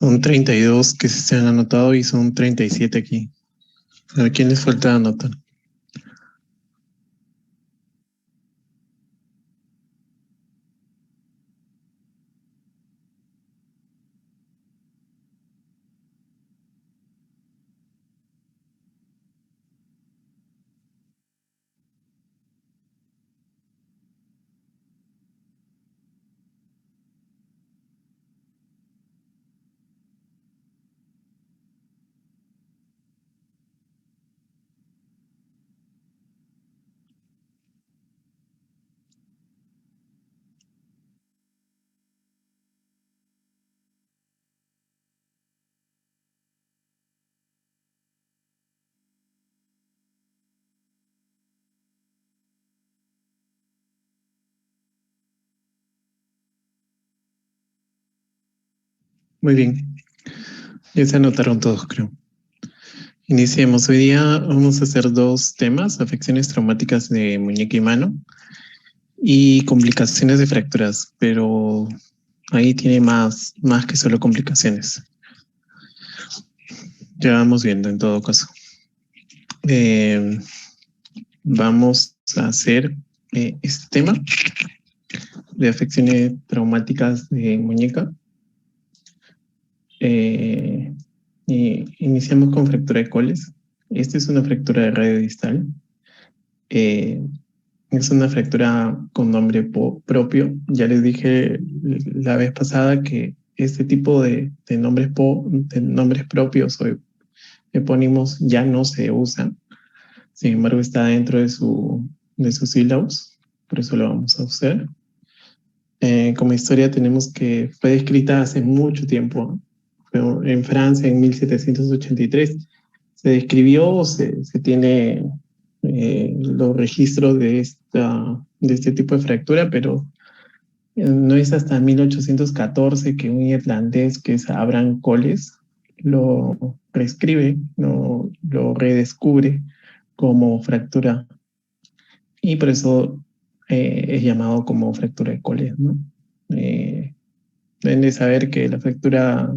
Son 32 que se han anotado y son 37 aquí. ¿A quién les falta anotar? Muy bien, ya se anotaron todos, creo. Iniciemos. Hoy día vamos a hacer dos temas: afecciones traumáticas de muñeca y mano y complicaciones de fracturas, pero ahí tiene más que solo complicaciones. Ya vamos viendo en todo caso. Eh, Vamos a hacer este tema de afecciones traumáticas de muñeca. Iniciamos con fractura de coles. Esta es una fractura de radio distal. Eh, es una fractura con nombre propio. Ya les dije la vez pasada que este tipo de nombres propios o epónimos ya no se usan. Sin embargo, está dentro de sus sílabos. Por eso lo vamos a usar. Como historia tenemos que fue descrita hace mucho tiempo, ¿no? En Francia en 1783 se describió, se tiene los registros de este tipo de fractura, pero no es hasta 1814 que un irlandés que es Abraham Colles lo reescribe, lo redescubre como fractura y por eso es llamado como fractura de Colles, ¿no? Eh, Deben de saber que la fractura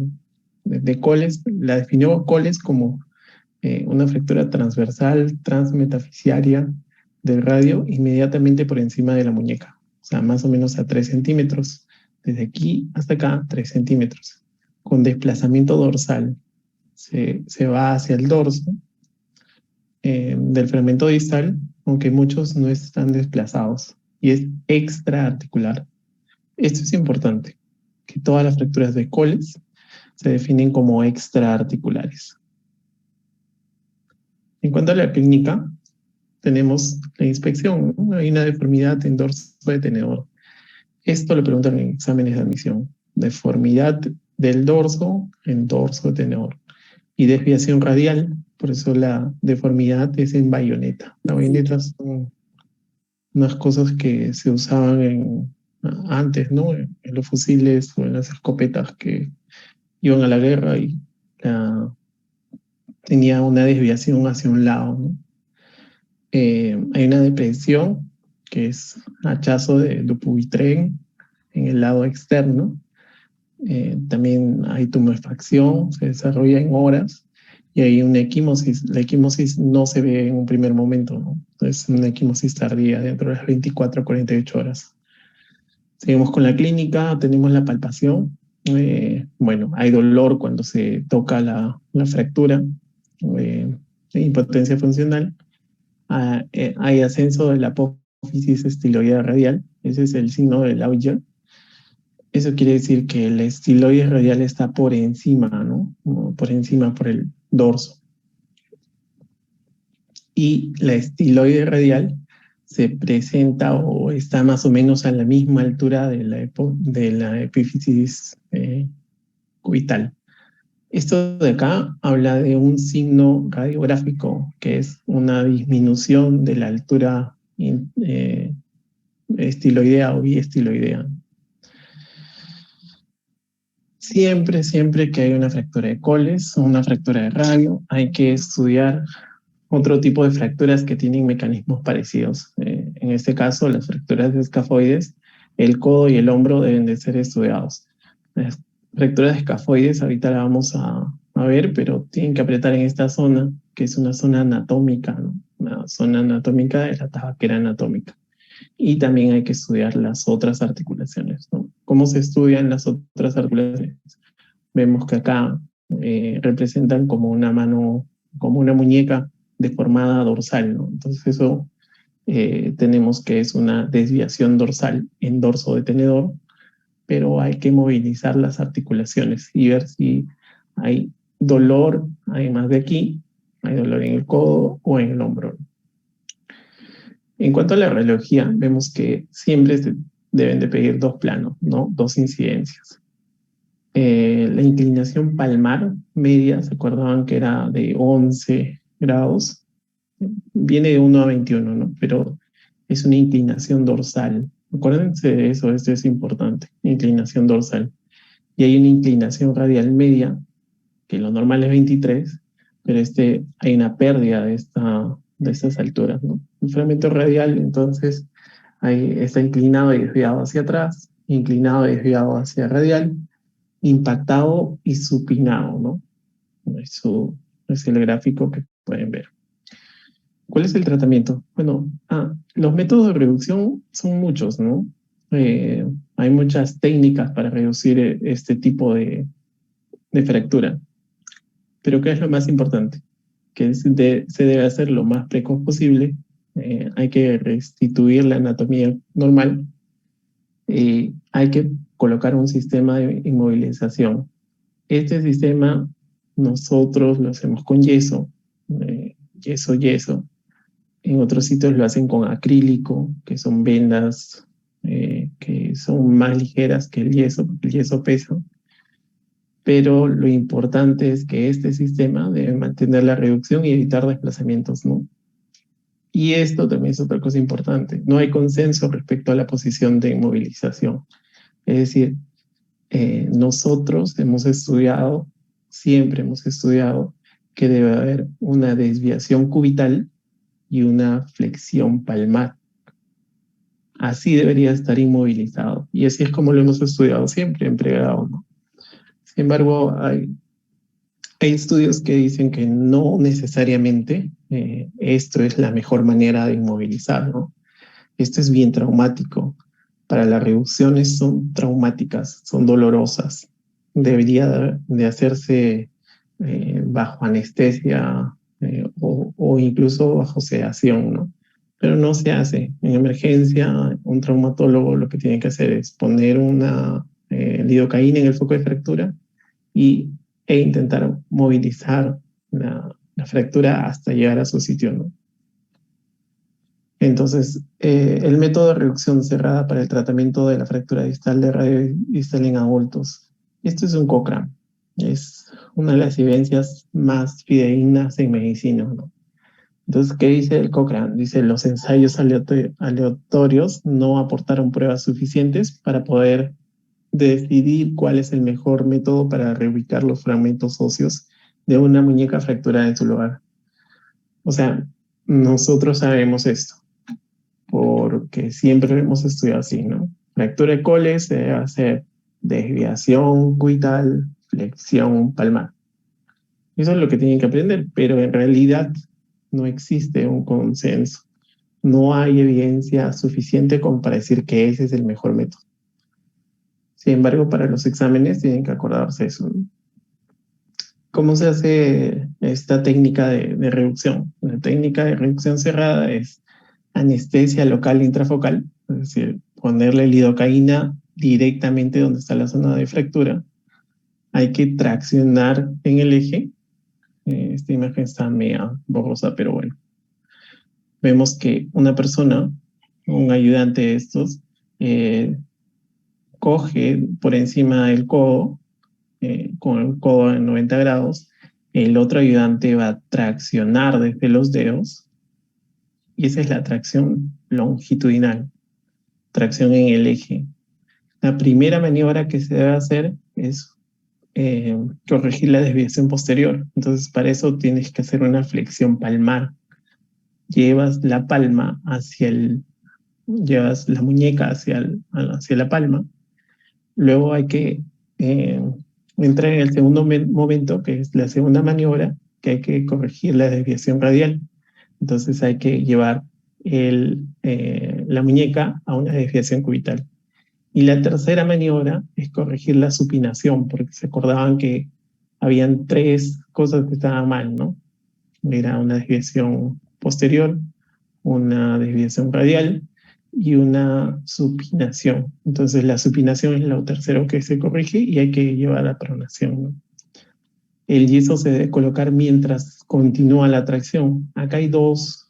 de Colles la definió Colles como una fractura transversal transmetafisiaria del radio inmediatamente por encima de la muñeca, o sea, más o menos a 3 centímetros, desde aquí hasta acá, 3 centímetros, con desplazamiento dorsal. Se va hacia el dorso del fragmento distal, aunque muchos no están desplazados, y es extraarticular. Esto es importante, que todas las fracturas de Colles se definen como extraarticulares. En cuanto a la clínica, tenemos la inspección, ¿no? Hay una deformidad en dorso de tenedor. Esto lo preguntan en exámenes de admisión. Deformidad del dorso en dorso de tenedor. Y desviación radial, por eso la deformidad es en bayoneta. La bayoneta son unas cosas que se usaban antes, ¿no? En los fusiles o en las escopetas que iban a la guerra y tenía una desviación hacia un lado, ¿no? Hay una depresión que es hachazo de Dupuytren en el lado externo. También hay tumefacción, se desarrolla en horas y hay una equimosis. La equimosis no se ve en un primer momento, ¿no? Es una equimosis tardía dentro de las 24 a 48 horas. Seguimos con la clínica, tenemos la palpación. Bueno, hay dolor cuando se toca la fractura, impotencia funcional. Hay ascenso de la apófisis estiloidea radial, ese es el signo de Lauger. Eso quiere decir que el estiloide radial está por encima, ¿no? Por encima, por el dorso. Y la estiloide radial se presenta o está más o menos a la misma altura de la epífisis cubital. Esto de acá habla de un signo radiográfico que es una disminución de la altura estiloidea o biestiloidea. Siempre que hay una fractura de Colles o una fractura de radio, hay que estudiar otro tipo de fracturas que tienen mecanismos parecidos. En este caso, las fracturas de escafoides, el codo y el hombro deben de ser estudiados. Fracturas escafoides, ahorita la vamos a ver, pero tienen que apretar en esta zona, que es una zona anatómica, ¿no? Una zona anatómica de la tabaquera anatómica. Y también hay que estudiar las otras articulaciones, ¿no? ¿Cómo se estudian las otras articulaciones? Vemos que acá representan como una mano, como una muñeca deformada dorsal, ¿no? Entonces eso tenemos que es una desviación dorsal en dorso de tenedor, pero hay que movilizar las articulaciones y ver si hay dolor, además de aquí, hay dolor en el codo o en el hombro. En cuanto a la radiología, vemos que siempre se deben de pedir dos planos, ¿no? Dos incidencias. La inclinación palmar media, ¿se acordaban que era de 11 grados? Viene de 1 a 21, ¿no? Pero es una inclinación dorsal. Acuérdense de eso, esto es importante, inclinación dorsal. Y hay una inclinación radial media, que lo normal es 23, pero hay una pérdida de estas alturas, ¿no? El fragmento radial, entonces, está inclinado y desviado hacia atrás, inclinado y desviado hacia radial, impactado y supinado, ¿no? Eso es el gráfico que pueden ver. ¿Cuál es el tratamiento? Bueno, los métodos de reducción son muchos, ¿no? Hay muchas técnicas para reducir este tipo de fractura. Pero ¿qué es lo más importante? Que se debe hacer lo más precoz posible. Hay que restituir la anatomía normal. Hay que colocar un sistema de inmovilización. Este sistema nosotros lo hacemos con yeso, yeso. En otros sitios lo hacen con acrílico, que son vendas que son más ligeras que el yeso pesa. Pero lo importante es que este sistema debe mantener la reducción y evitar desplazamientos, ¿no? Y esto también es otra cosa importante. No hay consenso respecto a la posición de inmovilización. Es decir, nosotros hemos estudiado, siempre hemos estudiado que debe haber una desviación cubital y una flexión palmar. Así debería estar inmovilizado. Y así es como lo hemos estudiado siempre en pregrado, ¿no? Sin embargo, hay estudios que dicen que no necesariamente esto es la mejor manera de inmovilizar, ¿no? Esto es bien traumático. Para las reducciones son traumáticas, son dolorosas. Debería de hacerse bajo anestesia o incluso bajo sedación, ¿no? Pero no se hace. En emergencia, un traumatólogo lo que tiene que hacer es poner una lidocaína en el foco de fractura y, intentar movilizar la fractura hasta llegar a su sitio, ¿no? Entonces, el método de reducción cerrada para el tratamiento de la fractura distal de radio distal en adultos. Esto es un Cochrane. Es una de las evidencias más fidedignas en medicina, ¿no? Entonces, ¿qué dice el Cochrane? Dice, los ensayos aleatorios no aportaron pruebas suficientes para poder decidir cuál es el mejor método para reubicar los fragmentos óseos de una muñeca fracturada en su lugar. O sea, nosotros sabemos esto porque siempre lo hemos estudiado así, ¿no? Fractura de Colles se debe hacer desviación cubital, flexión palmar. Eso es lo que tienen que aprender, pero en realidad no existe un consenso. No hay evidencia suficiente como para decir que ese es el mejor método. Sin embargo, para los exámenes tienen que acordarse eso, ¿no? ¿Cómo se hace esta técnica de reducción? La técnica de reducción cerrada es anestesia local intrafocal, es decir, ponerle lidocaína directamente donde está la zona de fractura. Hay que traccionar en el eje. Esta imagen está media borrosa, pero bueno. Vemos que una persona, un ayudante de estos, coge por encima del codo, con el codo en 90 grados, el otro ayudante va a traccionar desde los dedos, y esa es la tracción longitudinal, tracción en el eje. La primera maniobra que se debe hacer es corregir la desviación posterior. Entonces, para eso tienes que hacer una flexión palmar. Llevas la palma llevas la muñeca hacia la palma. Luego hay que entra en el segundo momento, que es la segunda maniobra, que hay que corregir la desviación radial. Entonces hay que llevar la muñeca a una desviación cubital. Y la tercera maniobra es corregir la supinación, porque se acordaban que habían tres cosas que estaban mal, ¿no? Era una desviación posterior, una desviación radial y una supinación. Entonces la supinación es lo tercero que se corrige y hay que llevar a la pronación, ¿no? El yeso se debe colocar mientras continúa la tracción. Acá hay dos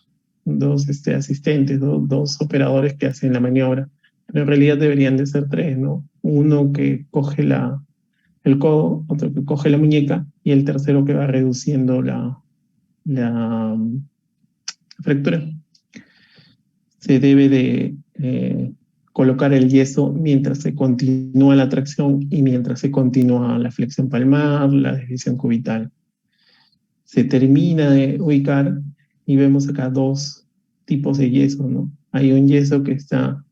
asistentes, dos operadores que hacen la maniobra, pero en realidad deberían de ser tres, ¿no? Uno que coge el codo, otro que coge la muñeca y el tercero que va reduciendo la fractura. Se debe de colocar el yeso mientras se continúa la tracción y mientras se continúa la flexión palmar, la desviación cubital. Se termina de ubicar y vemos acá dos tipos de yeso, ¿no? Hay un yeso que está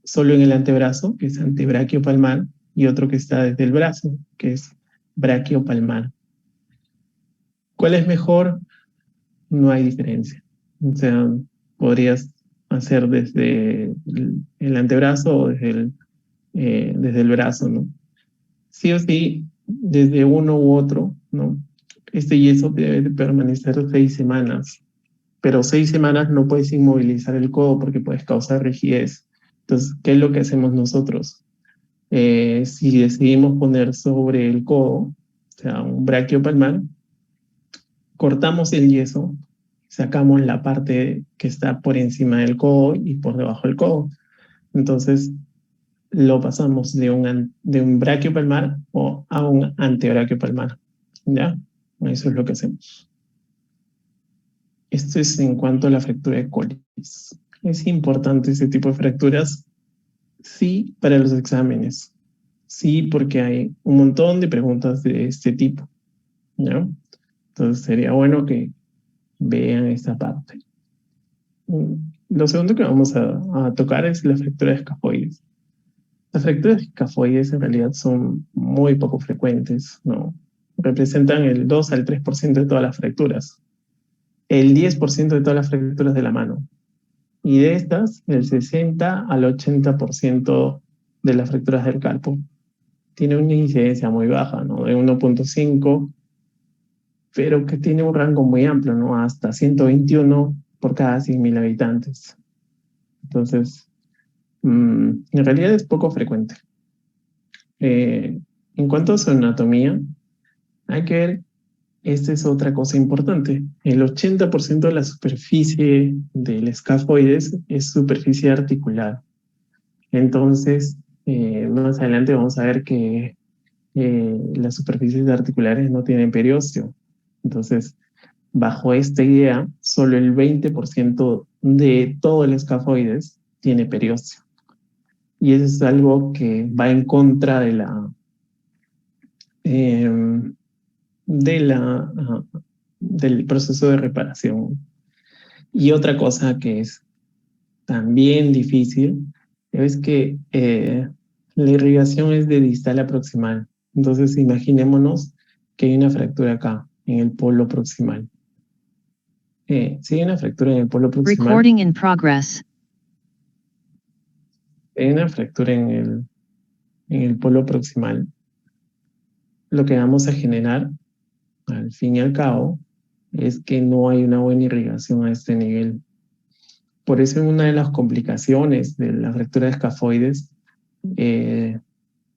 solo en el antebrazo, que es antebraquio palmar, y otro que está desde el brazo, que es braquio palmar. ¿Cuál es mejor? No hay diferencia. O sea, podrías hacer desde el antebrazo o desde el brazo, ¿no? Sí o sí, desde uno u otro, ¿no? Este yeso debe de permanecer 6 semanas, pero 6 semanas no puedes inmovilizar el codo porque puedes causar rigidez. Entonces, ¿qué es lo que hacemos nosotros? Si decidimos poner sobre el codo, o sea, un braquio palmar, cortamos el yeso, sacamos la parte que está por encima del codo y por debajo del codo. Entonces, lo pasamos de un braquio palmar o a un antebraquio palmar. ¿Ya? Eso es lo que hacemos. Esto es en cuanto a la fractura de colis. ¿Es importante ese tipo de fracturas? Sí, para los exámenes. Sí, porque hay un montón de preguntas de este tipo, ¿no? Entonces sería bueno que vean esta parte. Lo segundo que vamos a tocar es la fractura de escafoides. Las fracturas escafoides en realidad son muy poco frecuentes, ¿no? Representan el 2 al 3% de todas las fracturas, el 10% de todas las fracturas de la mano. Y de estas, el 60 al 80% de las fracturas del carpo. Tiene una incidencia muy baja, ¿no? De 1.5, pero que tiene un rango muy amplio, ¿no? Hasta 121 por cada 100.000 habitantes. Entonces, en realidad es poco frecuente. En cuanto a su anatomía, hay que ver, esta es otra cosa importante. El 80% de la superficie del escafoides es superficie articular. Entonces, más adelante vamos a ver que las superficies articulares no tienen periósteo. Entonces, bajo esta idea, solo el 20% de todo el escafoides tiene periósteo. Y eso es algo que va en contra eh, del proceso de reparación. Y otra cosa que es también difícil es que la irrigación es de distal a proximal. Entonces imaginémonos que hay una fractura acá, en el polo proximal. Si hay una fractura en el polo proximal, Recording in progress. hay una fractura en el polo proximal, lo que vamos a generar, al fin y al cabo, es que no hay una buena irrigación a este nivel. Por eso una de las complicaciones de la fractura de escafoides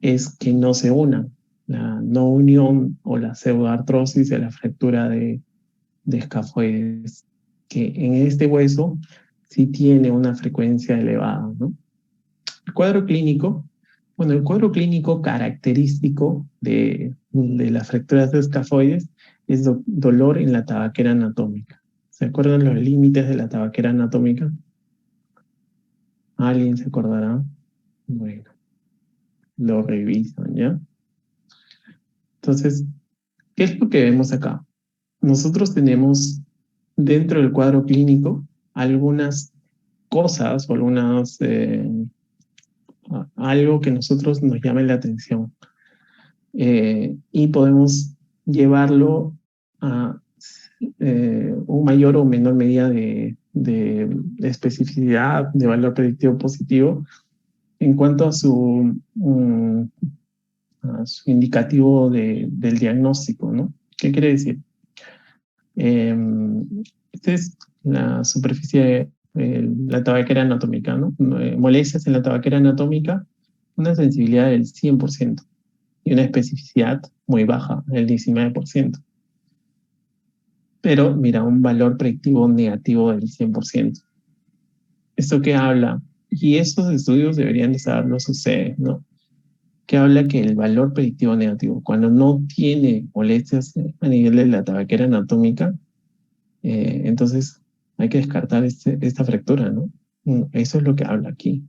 es que no se unan. La no unión o la pseudoartrosis de la fractura de escafoides, que en este hueso sí tiene una frecuencia elevada, ¿no? El cuadro clínico, bueno, el cuadro clínico característico de las fracturas de escafoides es dolor en la tabaquera anatómica. ¿Se acuerdan los límites de la tabaquera anatómica? ¿Alguien se acordará? Bueno, lo revisan, ¿ya? Entonces, ¿qué es lo que vemos acá? Nosotros tenemos dentro del cuadro clínico algunas cosas o algo que nosotros nos llame la atención. y podemos llevarlo a un mayor o menor medida de especificidad, de valor predictivo positivo en cuanto a su indicativo del diagnóstico, ¿no? ¿Qué quiere decir? Esta es la superficie, la tabaquera anatómica, ¿no? Molestias en la tabaquera anatómica, una sensibilidad del 100% y una especificidad muy baja, el 19%. Pero mira, un valor predictivo negativo del 100%. ¿Esto qué habla? Y estos estudios deberían de saberlos ustedes, ¿no? Que habla que el valor predictivo negativo, cuando no tiene molestias a nivel de la tabaquera anatómica, entonces hay que descartar esta fractura, ¿no? Eso es lo que habla aquí.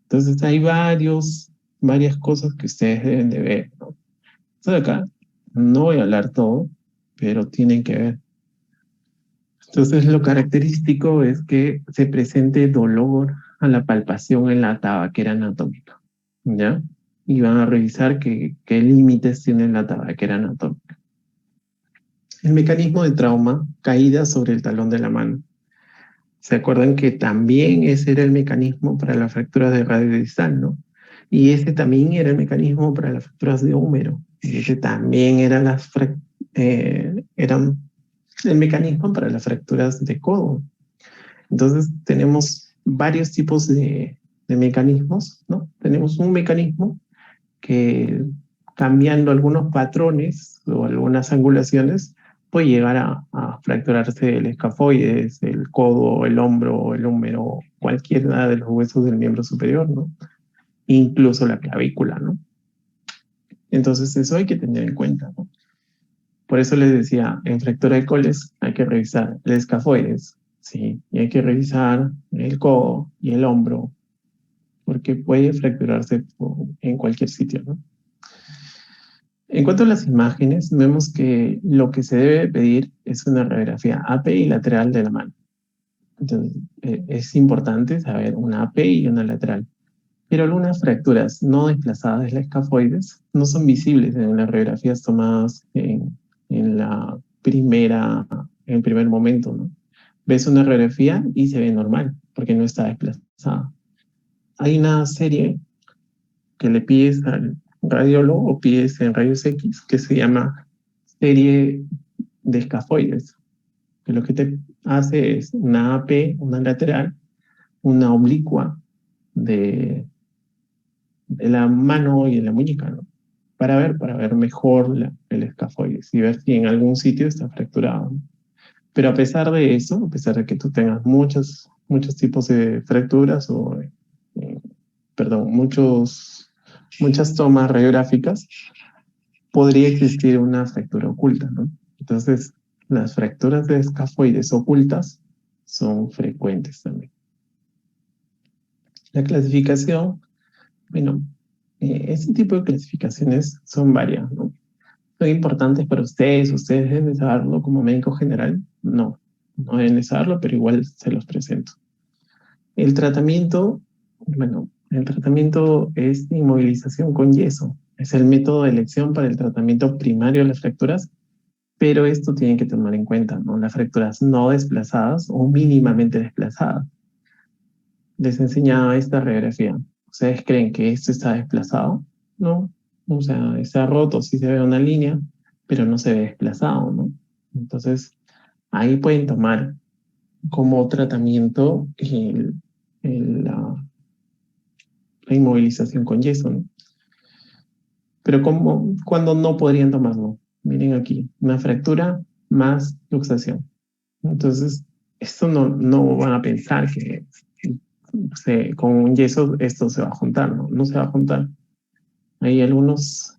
Entonces hay varias cosas que ustedes deben de ver, ¿no? Esto de acá, no voy a hablar todo, pero tienen que ver. Entonces lo característico es que se presente dolor a la palpación en la tabaquera anatómica, ¿ya? Y van a revisar qué límites tiene la tabaquera anatómica. El mecanismo de trauma, caída sobre el talón de la mano. ¿Se acuerdan que también ese era el mecanismo para las fracturas de radio distal, ¿no? Y ese también era el mecanismo para las fracturas de húmero. Y ese también era eran el mecanismo para las fracturas de codo. Entonces tenemos varios tipos de mecanismos, ¿no? Tenemos un mecanismo que cambiando algunos patrones o algunas angulaciones puede llegar a fracturarse el escafoides, el codo, el hombro, el húmero, cualquiera de los huesos del miembro superior, ¿no? Incluso la clavícula, ¿no? Entonces eso hay que tener en cuenta, ¿no? Por eso les decía, en fractura de coles hay que revisar el escafoides, ¿sí? Y hay que revisar el codo y el hombro, porque puede fracturarse en cualquier sitio, ¿no? En cuanto a las imágenes, vemos que lo que se debe pedir es una radiografía AP y lateral de la mano. Entonces, es importante saber una AP y una lateral. Pero algunas fracturas no desplazadas de la escafoides no son visibles en las radiografías tomadas en en el primer momento, ¿no? Ves una radiografía y se ve normal, porque no está desplazada. Hay una serie que le pides al radiólogo o pides en rayos X que se llama serie de escafoides, que lo que te hace es una AP, una lateral, una oblicua de, de la mano y de la muñeca, ¿no? Para ver mejor el escafoides y ver si en algún sitio está fracturado, ¿no? Pero a pesar de eso, a pesar de que tú tengas muchos tipos de fracturas eh, perdón, muchas tomas radiográficas, podría existir una fractura oculta, ¿no? Entonces, las fracturas de escafoides ocultas son frecuentes también. La clasificación, bueno, este tipo de clasificaciones son varias, ¿no? ¿Son importantes para ustedes deben saberlo como médico general? No, no deben saberlo, pero igual se los presento. El tratamiento, bueno, el tratamiento es inmovilización con yeso. Es el método de elección para el tratamiento primario de las fracturas, pero esto tienen que tomar en cuenta, ¿no? Las fracturas no desplazadas o mínimamente desplazadas. Les enseñaba esta radiografía. ¿Ustedes creen que esto está desplazado? No. O sea, está roto, sí se ve una línea, pero no se ve desplazado, ¿no? Entonces, ahí pueden tomar como tratamiento la inmovilización con yeso, ¿no? Pero ¿cuándo no podrían tomarlo? Miren aquí, una fractura más luxación. Entonces, esto no van a pensar que con un yeso esto se va a juntar, ¿no? No se va a juntar. Hay algunas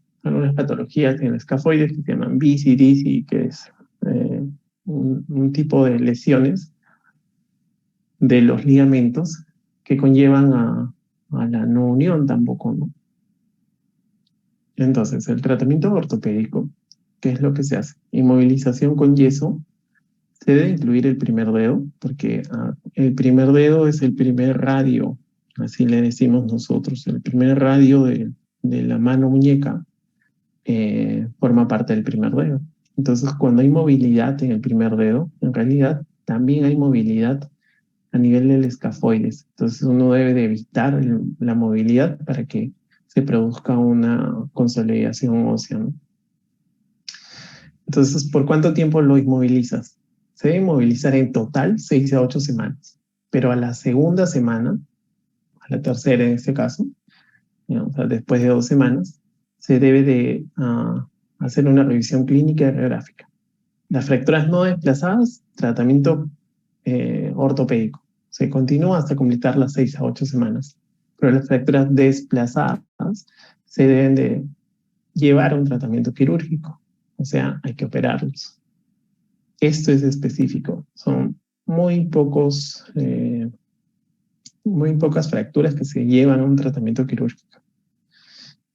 patologías en el escafoides que se llaman BICI, DICI, que es un tipo de lesiones de los ligamentos que conllevan a la no unión tampoco, ¿no? Entonces, el tratamiento ortopédico, ¿qué es lo que se hace? Inmovilización con yeso. Se debe incluir el primer dedo, porque el primer dedo es el primer radio, así le decimos nosotros, el primer radio de la mano muñeca forma parte del primer dedo. Entonces, cuando hay movilidad en el primer dedo, en realidad también hay movilidad a nivel del escafoides. Entonces, uno debe de evitar la movilidad para que se produzca una consolidación ósea, ¿no? Entonces, ¿por cuánto tiempo lo inmovilizas? Se debe inmovilizar en total 6 a 8 semanas, pero a la segunda semana, a la tercera en este caso, ¿no? O sea, después de 2 semanas, se debe de hacer una revisión clínica y radiográfica. Las fracturas no desplazadas, tratamiento ortopédico. Se continúa hasta completar las 6 a 8 semanas. Pero las fracturas desplazadas se deben de llevar a un tratamiento quirúrgico. O sea, hay que operarlos. Esto es específico. Son muy muy pocas fracturas que se llevan a un tratamiento quirúrgico.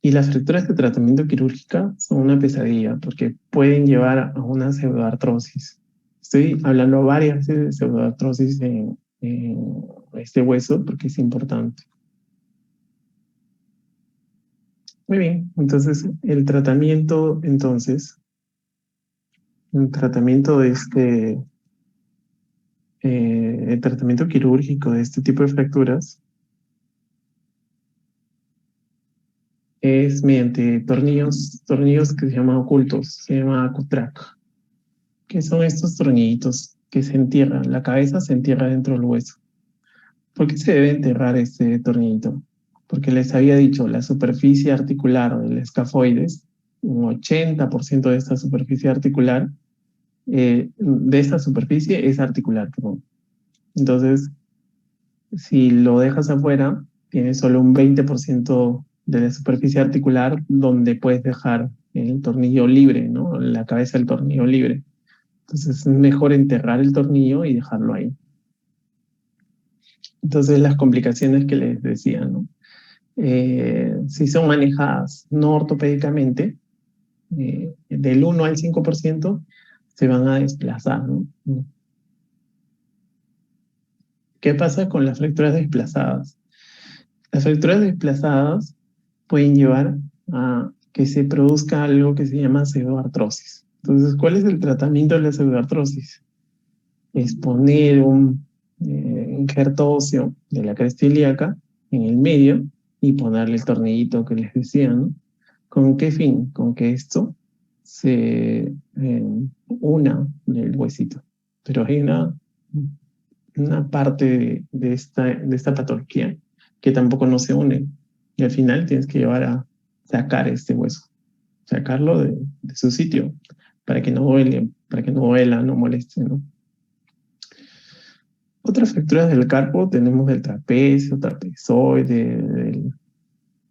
Y las fracturas de tratamiento quirúrgica son una pesadilla porque pueden llevar a una pseudoartrosis. Estoy hablando varias veces de pseudoartrosis en este hueso porque es importante. Muy bien, entonces el tratamiento el tratamiento quirúrgico de este tipo de fracturas es mediante tornillos que se llaman ocultos, se llama Cutrac, que son estos tornillitos que se entierran, la cabeza se entierra dentro del hueso. ¿Por qué se debe enterrar este tornillito? Porque les había dicho, la superficie articular del escafoides, un 80% de esta superficie articular, de esta superficie es articular, perdón. Entonces, si lo dejas afuera, tienes solo un 20% de la superficie articular donde puedes dejar el tornillo libre, ¿no? La cabeza del tornillo libre. Entonces es mejor enterrar el tornillo y dejarlo ahí. Entonces las complicaciones que les decía, ¿no? Si son manejadas no ortopédicamente, del 1 al 5% se van a desplazar, ¿no? ¿Qué pasa con las fracturas desplazadas? Las fracturas desplazadas pueden llevar a que se produzca algo que se llama pseudoartrosis. Entonces, ¿cuál es el tratamiento de la pseudoartrosis? Es poner un injerto óseo de la cresta ilíaca en el medio y ponerle el tornillito que les decía, ¿no? ¿Con qué fin? Con que esto se una del huesito. Pero hay una parte de esta patología que tampoco no se une. Y al final tienes que llevar a sacar este hueso, sacarlo de su sitio, para que no duele, para que no duela, no moleste, ¿no? Otras fracturas del carpo tenemos del trapecio, trapezoide,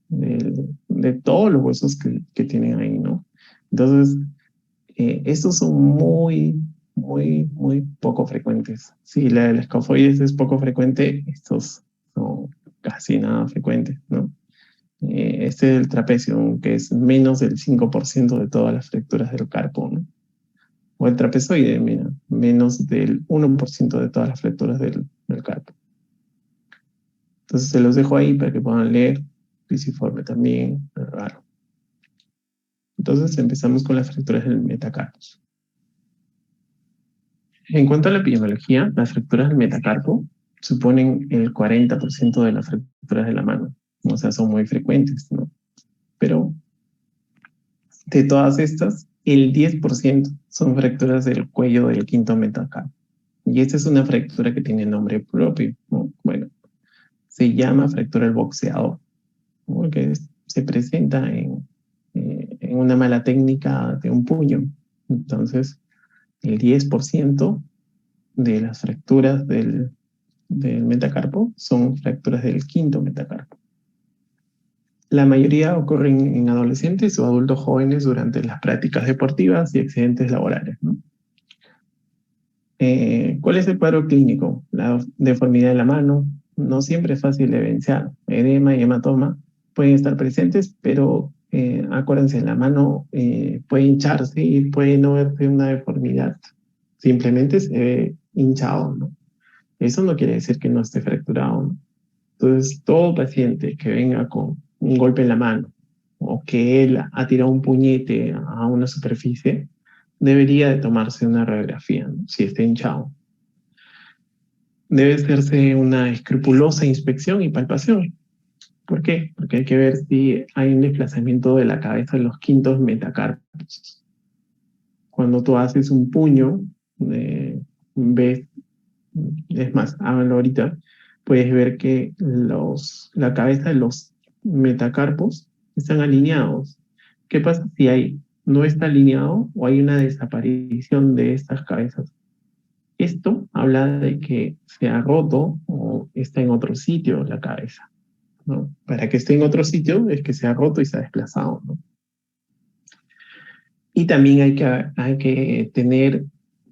de todos los huesos que tienen ahí, ¿no? Entonces, estos son muy poco frecuentes. Si la del escafoides es poco frecuente, estos son casi nada frecuentes, ¿no? Este del trapecio, que es menos del 5% de todas las fracturas del carpo, ¿no? O el trapezoide, mira, menos del 1% de todas las fracturas del carpo. Entonces se los dejo ahí para que puedan leer. Pisiforme también, raro. Entonces empezamos con las fracturas del metacarpo. En cuanto a la epidemiología, las fracturas del metacarpo suponen el 40% de las fracturas de la mano. O sea, son muy frecuentes, ¿no? Pero de todas estas, el 10% son fracturas del cuello del quinto metacarpo. Y esta es una fractura que tiene nombre propio, ¿no? Bueno, se llama fractura del boxeador, porque se presenta en una mala técnica de un puño. Entonces, el 10% de las fracturas del metacarpo son fracturas del quinto metacarpo. La mayoría ocurren en adolescentes o adultos jóvenes durante las prácticas deportivas y accidentes laborales, ¿no? ¿Cuál es el cuadro clínico? La deformidad de la mano no siempre es fácil de evidenciar. Edema y hematoma pueden estar presentes, pero acuérdense, la mano puede hincharse y puede no verse una deformidad. Simplemente se ve hinchado, ¿no? Eso no quiere decir que no esté fracturado, ¿no? Entonces, todo paciente que venga con un golpe en la mano, o que él ha tirado un puñete a una superficie, debería de tomarse una radiografía, ¿no? Si está hinchado. Debe hacerse una escrupulosa inspección y palpación. ¿Por qué? Porque hay que ver si hay un desplazamiento de la cabeza de los quintos metacarpos. Cuando tú haces un puño, ves, es más, háganlo ahorita, puedes ver que la cabeza de los metacarpos están alineados. ¿Qué pasa si no está alineado o hay una desaparición de estas cabezas? Esto habla de que se ha roto o está en otro sitio la cabeza, ¿no? Para que esté en otro sitio es que se ha roto y se ha desplazado, ¿no? Y también hay que tener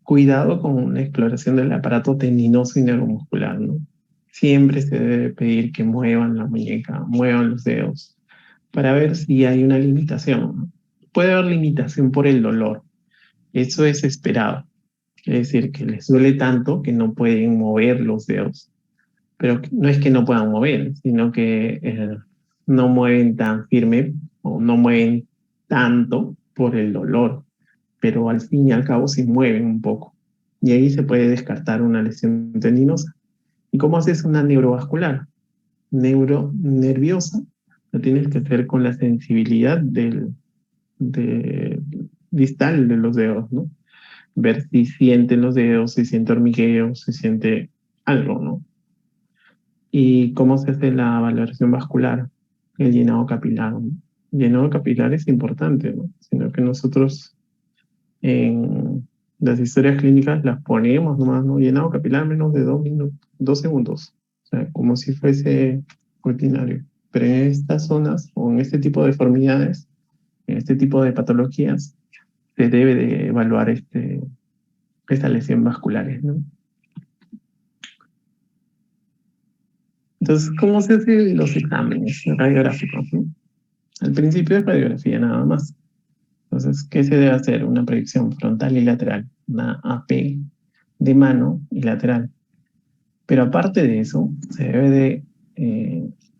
cuidado con la exploración del aparato tendinoso y neuromuscular, ¿no? Siempre se debe pedir que muevan la muñeca, muevan los dedos, para ver si hay una limitación, ¿no? Puede haber limitación por el dolor, eso es esperado. Es decir, que les duele tanto que no pueden mover los dedos. Pero no es que no puedan mover, sino que no mueven tan firme o no mueven tanto por el dolor, pero al fin y al cabo sí mueven un poco. Y ahí se puede descartar una lesión tendinosa. ¿Y cómo haces una neurovascular? Neuronerviosa, lo tienes que hacer con la sensibilidad de distal de los dedos, ¿no? Ver si sienten los dedos, si siente hormigueo, si siente algo, ¿no? ¿Y cómo se hace la valoración vascular? El llenado capilar, ¿no? El llenado capilar es importante, ¿no? Sino que nosotros en las historias clínicas las ponemos nomás, ¿no? Llenado capilar menos de 2 minutos, 2 segundos. O sea, como si fuese rutinario. Pero en estas zonas o en este tipo de deformidades, en este tipo de patologías, se debe de evaluar estas lesiones vasculares, ¿no? Entonces, ¿cómo se hacen los exámenes radiográficos, ¿no? Al principio es radiografía nada más. Entonces, ¿qué se debe hacer? Una proyección frontal y lateral, una AP de mano y lateral. Pero aparte de eso, se debe de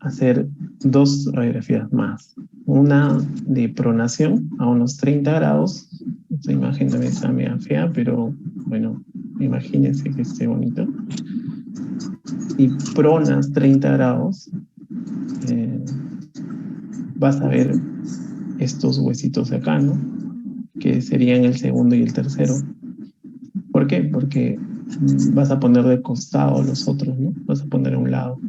hacer dos radiografías más. Una de pronación a unos 30 grados. Esta imagen también está medio fea, pero bueno, imagínense que esté bonito. Si pronas 30 grados, vas a ver estos huesitos de acá, ¿no? Que serían el segundo y el tercero. ¿Por qué? Porque vas a poner de costado los otros, ¿no? Vas a poner a un lado.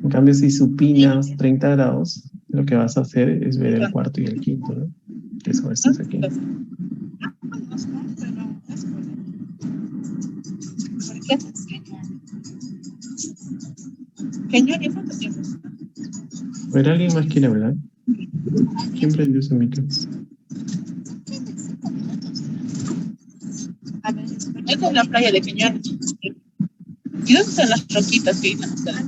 En cambio, si supinas 30 grados, lo que vas a hacer es ver el cuarto y el quinto, ¿no? Que son estos aquí. A ver, ¿alguien más quiere hablar? ¿Quién prendió su micro? Esta es la playa de Cañón. ¿Y dónde están las roquitas que dicen ustedes?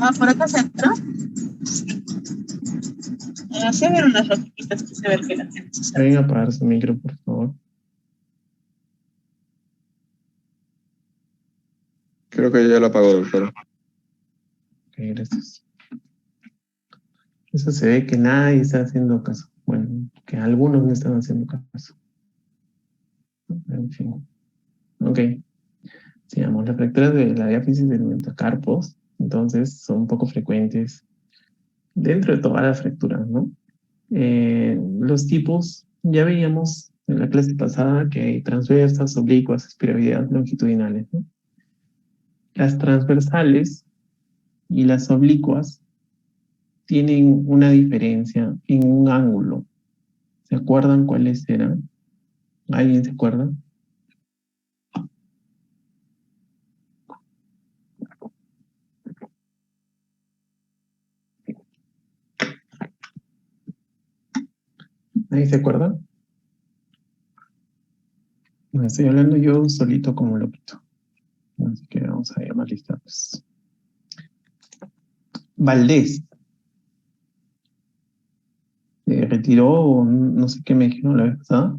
Ah, por acá centro. Se ven unas roquitas que se ve que la gente se sabe. Vengan a apagar su micro, por favor. Creo que ya lo apagó, doctor. Ok, gracias. Eso se ve que nadie está haciendo caso. Bueno, que algunos no están haciendo caso. En fin. Ok. Sigamos. Las fracturas de la diáfisis del metacarpos, entonces, son poco frecuentes dentro de todas las fracturas, ¿no? Los tipos, ya veíamos en la clase pasada que hay transversas, oblicuas, espiroideas, longitudinales, ¿no? Las transversales y las oblicuas tienen una diferencia en un ángulo. ¿Se acuerdan cuáles eran? ¿Alguien se acuerda? ¿Nadie se acuerda? No, estoy hablando yo solito como loquito. Así que vamos a llamar listas. Valdés. Se retiró, no sé qué me dijeron la vez pasada.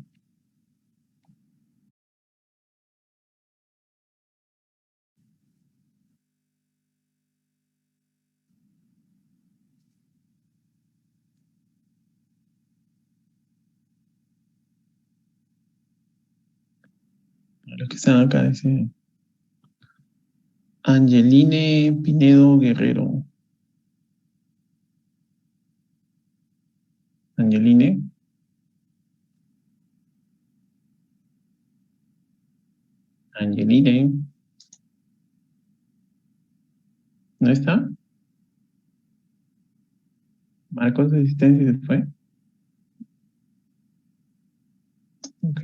Los que están acá, dice Angeline Pinedo Guerrero. Angeline. Angeline. ¿No está? Marcos de asistencia se fue. Ok.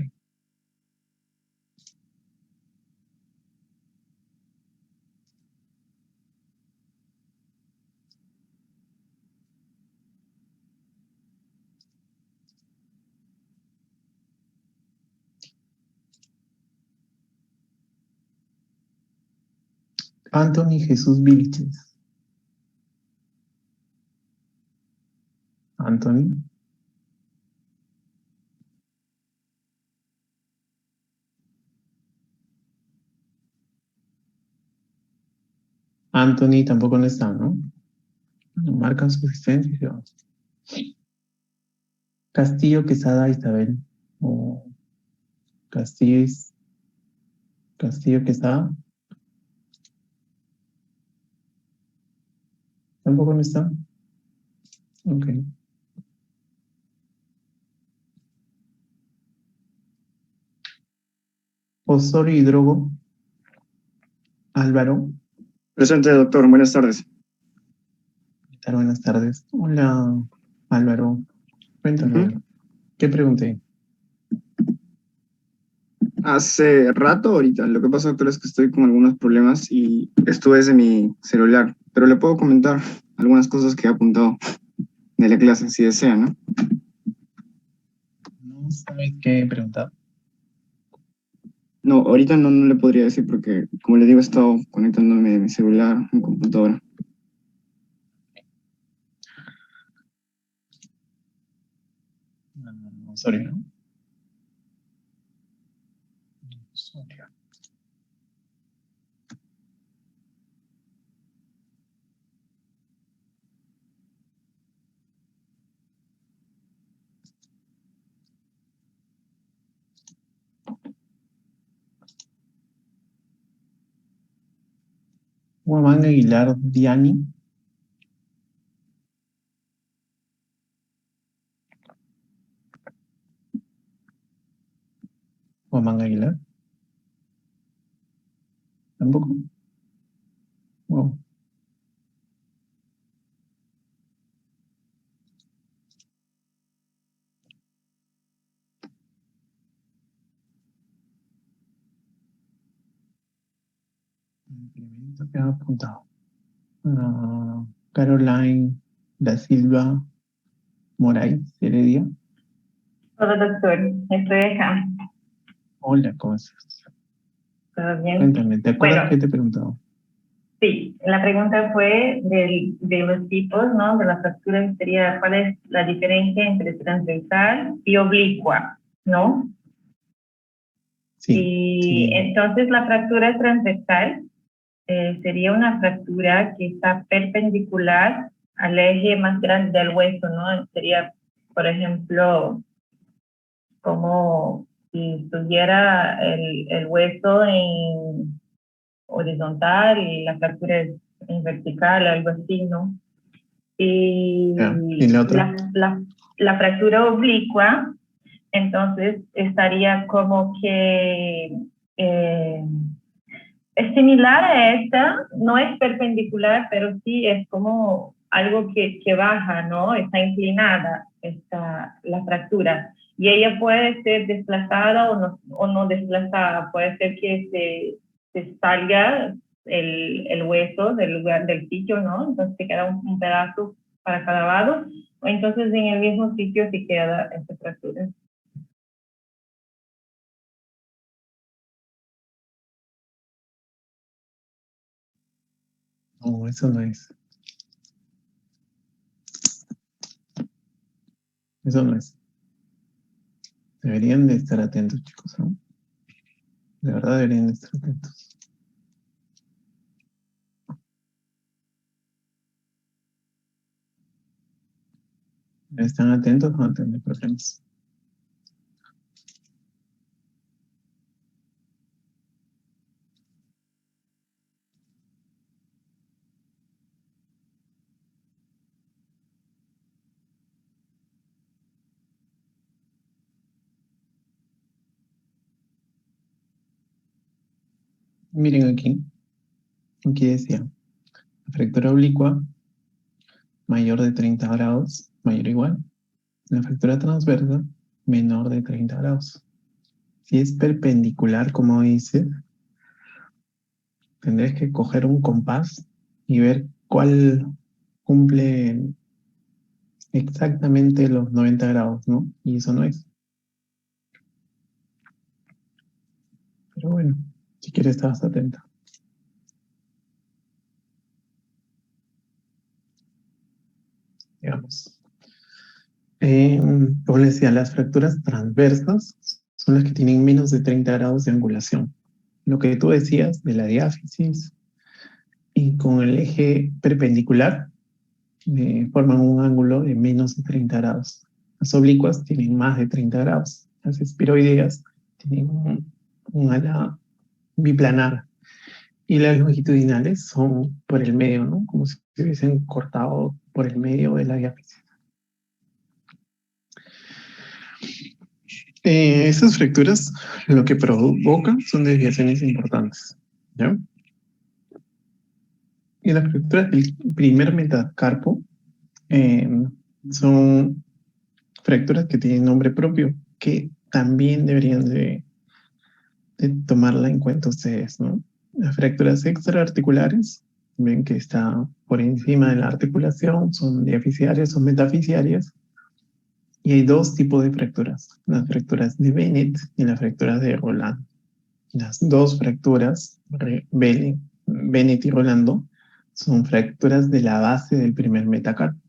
Anthony Jesús Vilches. Anthony. Anthony tampoco no está, ¿no? No marcan su asistencia y se va. Castillo Quesada Isabel. O Castillo Quesada. Tampoco no está. Ok. Osorio Hidrogo. Álvaro. Presente, doctor. Buenas tardes. ¿Qué tal? Buenas tardes. Hola, Álvaro. Cuéntame. ¿Qué pregunté? Hace rato ahorita. Lo que pasa, doctor, es que estoy con algunos problemas y esto es de mi celular. Pero le puedo comentar algunas cosas que he apuntado de la clase, si desea, ¿no? ¿No sabes qué preguntar? No, ahorita no le podría decir porque, como le digo, he estado conectándome de mi celular, mi computadora. Osorio, ¿no? Osorio. Juan Aguilar Diani. Juan Aguilar. Tampoco. Wow. Implemento que ha apuntado. Caroline da Silva Moraes Heredia. Hola, doctor. Estoy acá. Hola, ¿cómo estás? ¿Todo bien? Cuéntame, ¿te acuerdas Bueno, que te he preguntado? sí, la pregunta fue de los tipos, ¿no? De la fractura, sería cuál es la diferencia entre transversal y oblicua, ¿no? Sí, Y sí. entonces la fractura transversal sería una fractura que está perpendicular al eje más grande del hueso, ¿no? Sería, por ejemplo, como si estuviera el hueso en horizontal y la fractura es en vertical, algo así, ¿no? Ya. ¿Y la otra? La fractura oblicua, entonces estaría como que es similar a esta, no es perpendicular, pero sí es como algo que baja, ¿no? Está inclinada la fractura. Y ella puede ser desplazada o no desplazada. Puede ser que se salga el hueso del lugar del sitio, ¿no? Entonces te queda un pedazo para cada lado. O entonces en el mismo sitio se queda esta fractura. No, eso no es. Eso no es. Deberían de estar atentos, chicos, ¿no? De verdad deberían de estar atentos. ¿Están atentos o no tienen problemas? Miren aquí decía, la fractura oblicua mayor de 30 grados, mayor o igual. La fractura transversa menor de 30 grados. Si es perpendicular, como dice, tendrás que coger un compás y ver cuál cumple exactamente los 90 grados, ¿no? Y eso no es. Pero bueno, si quieres estar atenta. Digamos. Como les decía, las fracturas transversas son las que tienen menos de 30 grados de angulación. Lo que tú decías de la diáfisis y con el eje perpendicular forman un ángulo de menos de 30 grados. Las oblicuas tienen más de 30 grados. Las esferoideas tienen un ala biplanar. Y las longitudinales son por el medio, ¿no? Como si se hubiesen cortado por el medio de la diáfisis. Estas fracturas lo que provocan son desviaciones importantes, ¿ya? Y las fracturas del primer metacarpo son fracturas que tienen nombre propio, que también deberían de tomarla en cuenta ustedes, ¿no? Las fracturas extraarticulares, ven que está por encima de la articulación, son diaficiarias o metafisiarias. Y hay dos tipos de fracturas, las fracturas de Bennett y las fracturas de Rolando. Las dos fracturas, Bennett y Rolando, son fracturas de la base del primer metacarpo.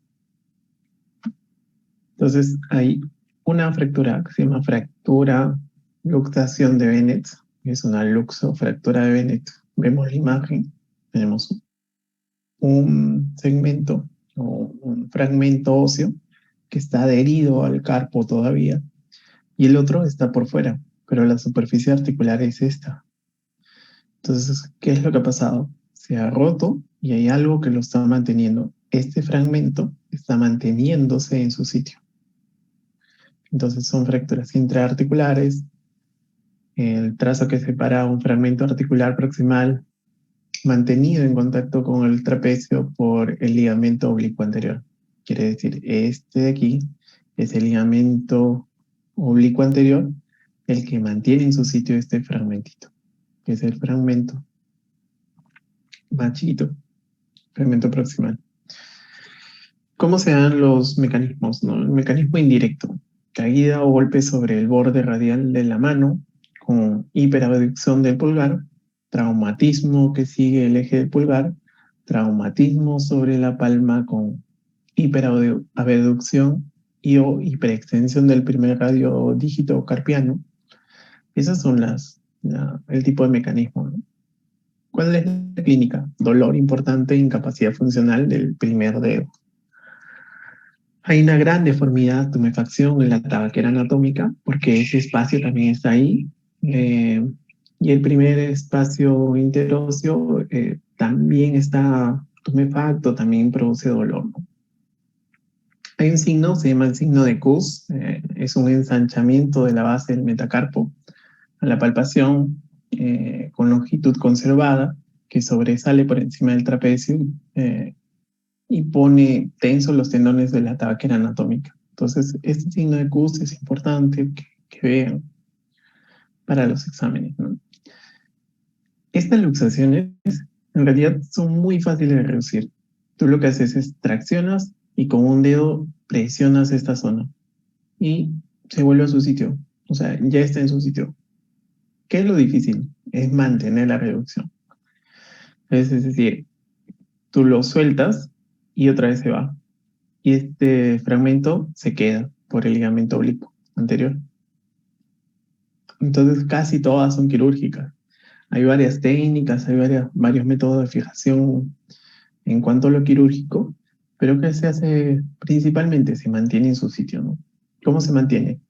Entonces hay una fractura que se llama fractura luxación de Bennett, que es una luxofractura de Bennett. Vemos la imagen, tenemos un segmento o un fragmento óseo que está adherido al carpo todavía, y el otro está por fuera, pero la superficie articular es esta. Entonces, ¿qué es lo que ha pasado? Se ha roto y hay algo que lo está manteniendo. Este fragmento está manteniéndose en su sitio. Entonces son fracturas intraarticulares, el trazo que separa un fragmento articular proximal mantenido en contacto con el trapecio por el ligamento oblicuo anterior. Quiere decir, este de aquí es el ligamento oblicuo anterior, el que mantiene en su sitio este fragmentito, que es el fragmento más chiquito, fragmento proximal. ¿Cómo se dan los mecanismos, no? El mecanismo indirecto, caída o golpe sobre el borde radial de la mano con hiperabducción del pulgar, traumatismo que sigue el eje del pulgar, traumatismo sobre la palma con hiperabducción y o hiperextensión del primer radiodígito carpiano. Esas son el tipo de mecanismo, ¿no? ¿Cuál es la clínica? Dolor importante e incapacidad funcional del primer dedo. Hay una gran deformidad, tumefacción en la tabaquera anatómica, porque ese espacio también está ahí. Y el primer espacio interóseo también está tumefacto, también produce dolor, ¿no? Hay un signo, se llama el signo de Kuss, es un ensanchamiento de la base del metacarpo a la palpación con longitud conservada que sobresale por encima del trapecio y pone tensos los tendones de la tabaquera anatómica. Entonces, este signo de Kuss es importante que vean para los exámenes, ¿no? Estas luxaciones en realidad son muy fáciles de reducir. Tú lo que haces es traccionas y con un dedo presionas esta zona y se vuelve a su sitio. O sea, ya está en su sitio. ¿Qué es lo difícil? Es mantener la reducción. Es decir, tú lo sueltas y otra vez se va. Y este fragmento se queda por el ligamento oblicuo anterior. Entonces casi todas son quirúrgicas. Hay varias técnicas, hay varios métodos de fijación en cuanto a lo quirúrgico, pero que se hace principalmente, se mantiene en su sitio, ¿no? ¿Cómo se mantiene?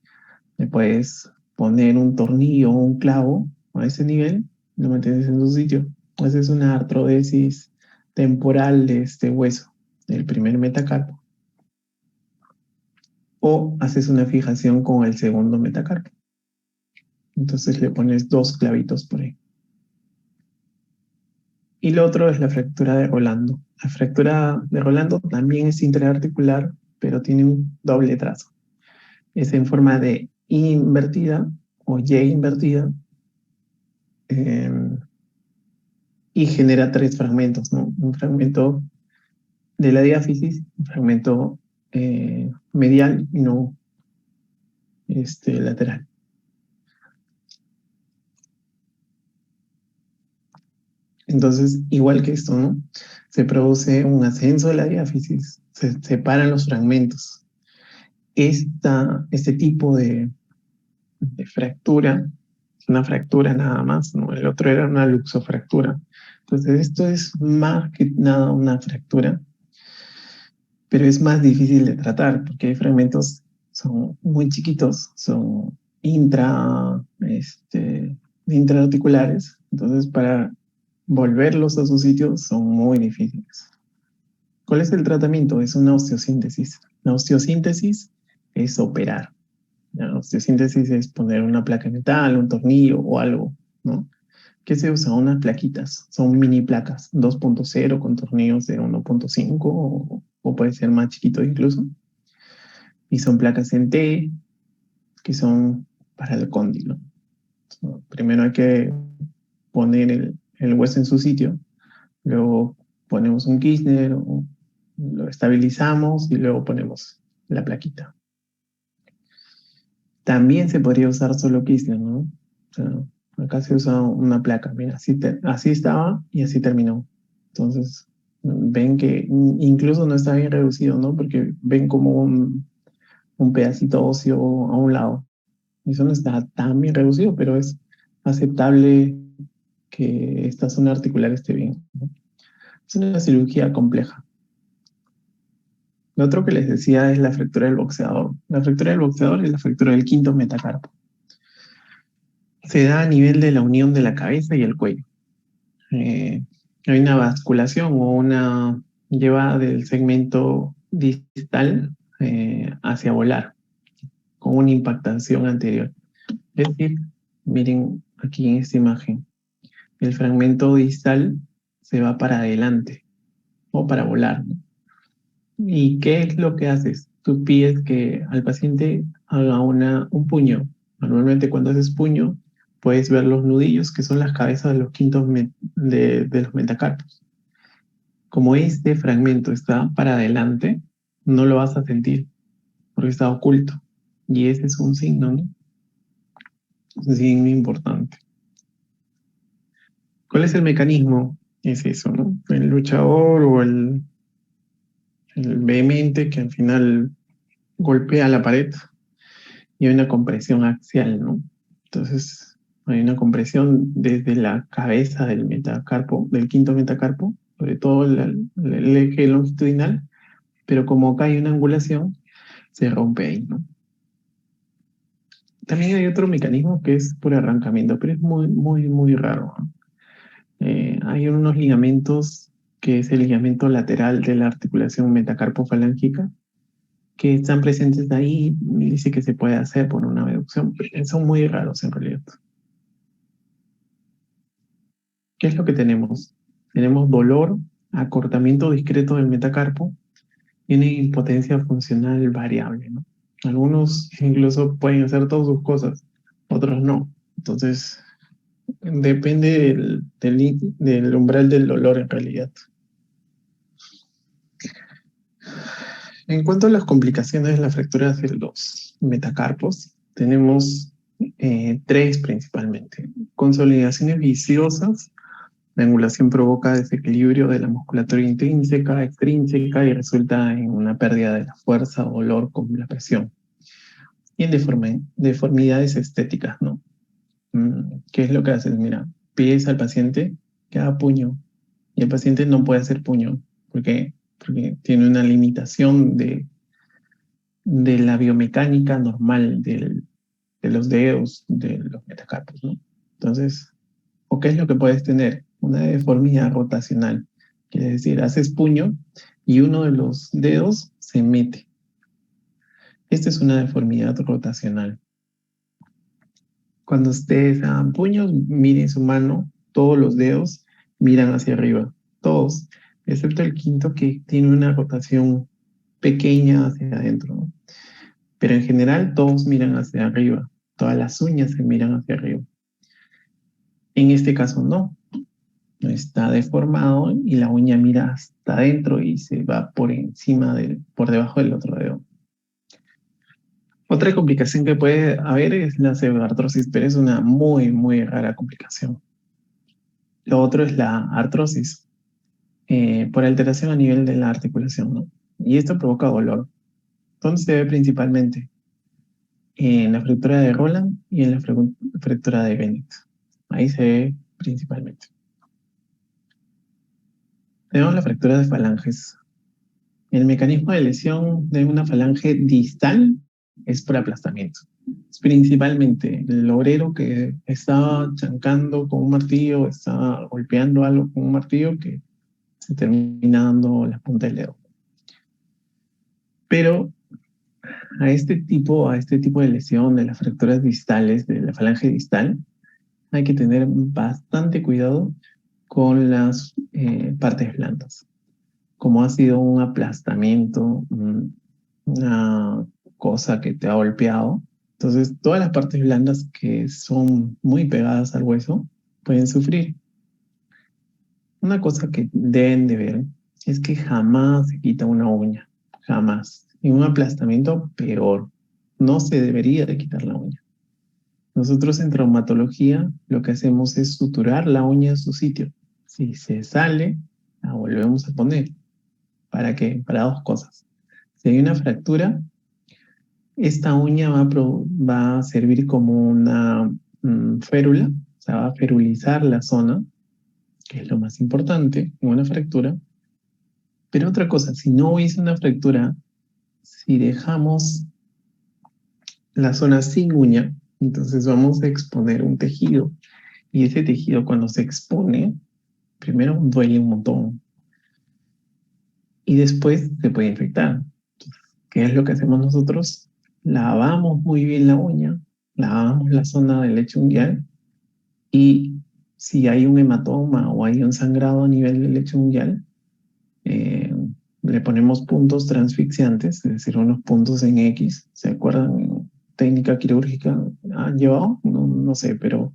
Le puedes poner un tornillo o un clavo a ese nivel, lo mantienes en su sitio. Haces una artrodesis temporal de este hueso, del primer metacarpo. O haces una fijación con el segundo metacarpo. Entonces le pones 2 clavitos por ahí. Y lo otro es la fractura de Rolando. La fractura de Rolando también es interarticular, pero tiene un doble trazo. Es en forma de I invertida o Y invertida, y genera tres fragmentos, ¿no? Un fragmento de la diáfisis, un fragmento medial y no lateral. Entonces, igual que esto, ¿no? Se produce un ascenso de la diáfisis, se separan los fragmentos. Este tipo de fractura es una fractura nada más, ¿no? El otro era una luxofractura. Entonces, esto es más que nada una fractura, pero es más difícil de tratar porque hay fragmentos son muy chiquitos, son intraarticulares, entonces para volverlos a su sitio son muy difíciles. ¿Cuál es el tratamiento? Es una osteosíntesis. La osteosíntesis es operar. La osteosíntesis es poner una placa de metal, un tornillo o algo, ¿no? ¿Qué se usa? Unas plaquitas, son mini placas, 2.0 con tornillos de 1.5 o puede ser más chiquito incluso. Y son placas en T, que son para el cóndilo. Primero hay que poner el hueso en su sitio, luego ponemos un Kirchner, lo estabilizamos y luego ponemos la plaquita. También se podría usar solo Kirchner, ¿no? O sea, acá se usa una placa, mira, así estaba y así terminó. Entonces, ven que incluso no está bien reducido, ¿no? Porque ven como un pedacito óseo a un lado. Eso no está tan bien reducido, pero es aceptable que esta zona articular esté bien, ¿no? Es una cirugía compleja. Lo otro que les decía es la fractura del boxeador. La fractura del boxeador es la fractura del quinto metacarpo. Se da a nivel de la unión de la cabeza y el cuello. Hay una basculación o una lleva del segmento distal hacia volar, con una impactación anterior. Es decir, miren aquí en esta imagen, el fragmento distal se va para adelante o para volar, ¿no? ¿Y qué es lo que haces? Tú pides que al paciente haga un puño. Normalmente cuando haces puño, puedes ver los nudillos, que son las cabezas de los quintos de los metacarpos. Como este fragmento está para adelante, no lo vas a sentir, porque está oculto. Y ese es un signo, ¿no? Es un signo importante. ¿Cuál es el mecanismo? Es eso, ¿no? El luchador o el vehemente que al final golpea la pared y hay una compresión axial, ¿no? Entonces, hay una compresión desde la cabeza del metacarpo, del quinto metacarpo, sobre todo el eje longitudinal, pero como acá hay una angulación, se rompe ahí, ¿no? También hay otro mecanismo que es por arrancamiento, pero es muy, muy, muy raro, ¿no? Hay unos ligamentos que es el ligamento lateral de la articulación metacarpofalángica, que están presentes ahí, y dice que se puede hacer por una abducción, pero son muy raros en realidad. ¿Qué es lo que tenemos? Tenemos dolor, acortamiento discreto del metacarpo y una impotencia funcional variable, ¿no? Algunos incluso pueden hacer todas sus cosas, otros no. Entonces, depende del umbral del dolor en realidad. En cuanto a las complicaciones de las fracturas de los metacarpos, tenemos tres principalmente. Consolidaciones viciosas. La angulación provoca desequilibrio de la musculatura intrínseca, extrínseca y resulta en una pérdida de la fuerza o dolor con la presión. Y en deformidades estéticas, ¿no? ¿Qué es lo que haces? Mira, pides al paciente que haga puño y el paciente no puede hacer puño. ¿Por qué? Porque tiene una limitación de la biomecánica normal de los dedos, de los metacarpos, ¿no? Entonces, ¿o qué es lo que puedes tener? Una deformidad rotacional. Quiere decir, haces puño y uno de los dedos se mete. Esta es una deformidad rotacional. Cuando ustedes hagan puños, miren su mano, todos los dedos miran hacia arriba. Todos, excepto el quinto que tiene una rotación pequeña hacia adentro, ¿no? Pero en general todos miran hacia arriba. Todas las uñas se miran hacia arriba. En este caso no. Está deformado y la uña mira hasta adentro y se va por encima por debajo del otro dedo. Otra complicación que puede haber es la pseudoartrosis, pero es una muy, muy rara complicación. Lo otro es la artrosis, por alteración a nivel de la articulación, ¿no? Y esto provoca dolor. ¿Dónde se ve principalmente? En la fractura de Roland y en la fractura de Bennett. Ahí se ve principalmente. Tenemos la fractura de falanges. El mecanismo de lesión de una falange distal es por aplastamiento. Es principalmente el obrero que estaba chancando con un martillo, estaba golpeando algo con un martillo que se termina dando la punta del dedo. Pero a este tipo de lesión de las fracturas distales, de la falange distal, hay que tener bastante cuidado con las partes blandas. Como ha sido un aplastamiento, una cosa que te ha golpeado, entonces todas las partes blandas que son muy pegadas al hueso pueden sufrir. Una cosa que deben de ver es que jamás se quita una uña, jamás. En un aplastamiento peor, no se debería de quitar la uña. Nosotros en traumatología lo que hacemos es suturar la uña en su sitio. Si se sale, la volvemos a poner. ¿Para qué? Para dos cosas. Si hay una fractura, esta uña va a servir como una férula, o sea, va a ferulizar la zona, que es lo más importante en una fractura. Pero otra cosa, si no hubiese una fractura, si dejamos la zona sin uña, entonces vamos a exponer un tejido. Y ese tejido cuando se expone, primero duele un montón. Y después se puede infectar. ¿Qué es lo que hacemos nosotros? Lavamos muy bien la uña, lavamos la zona del lecho unguial y si hay un hematoma o hay un sangrado a nivel del lecho unguial, le ponemos puntos transfixiantes, es decir, unos puntos en X. ¿Se acuerdan? Técnica quirúrgica han llevado, no sé, pero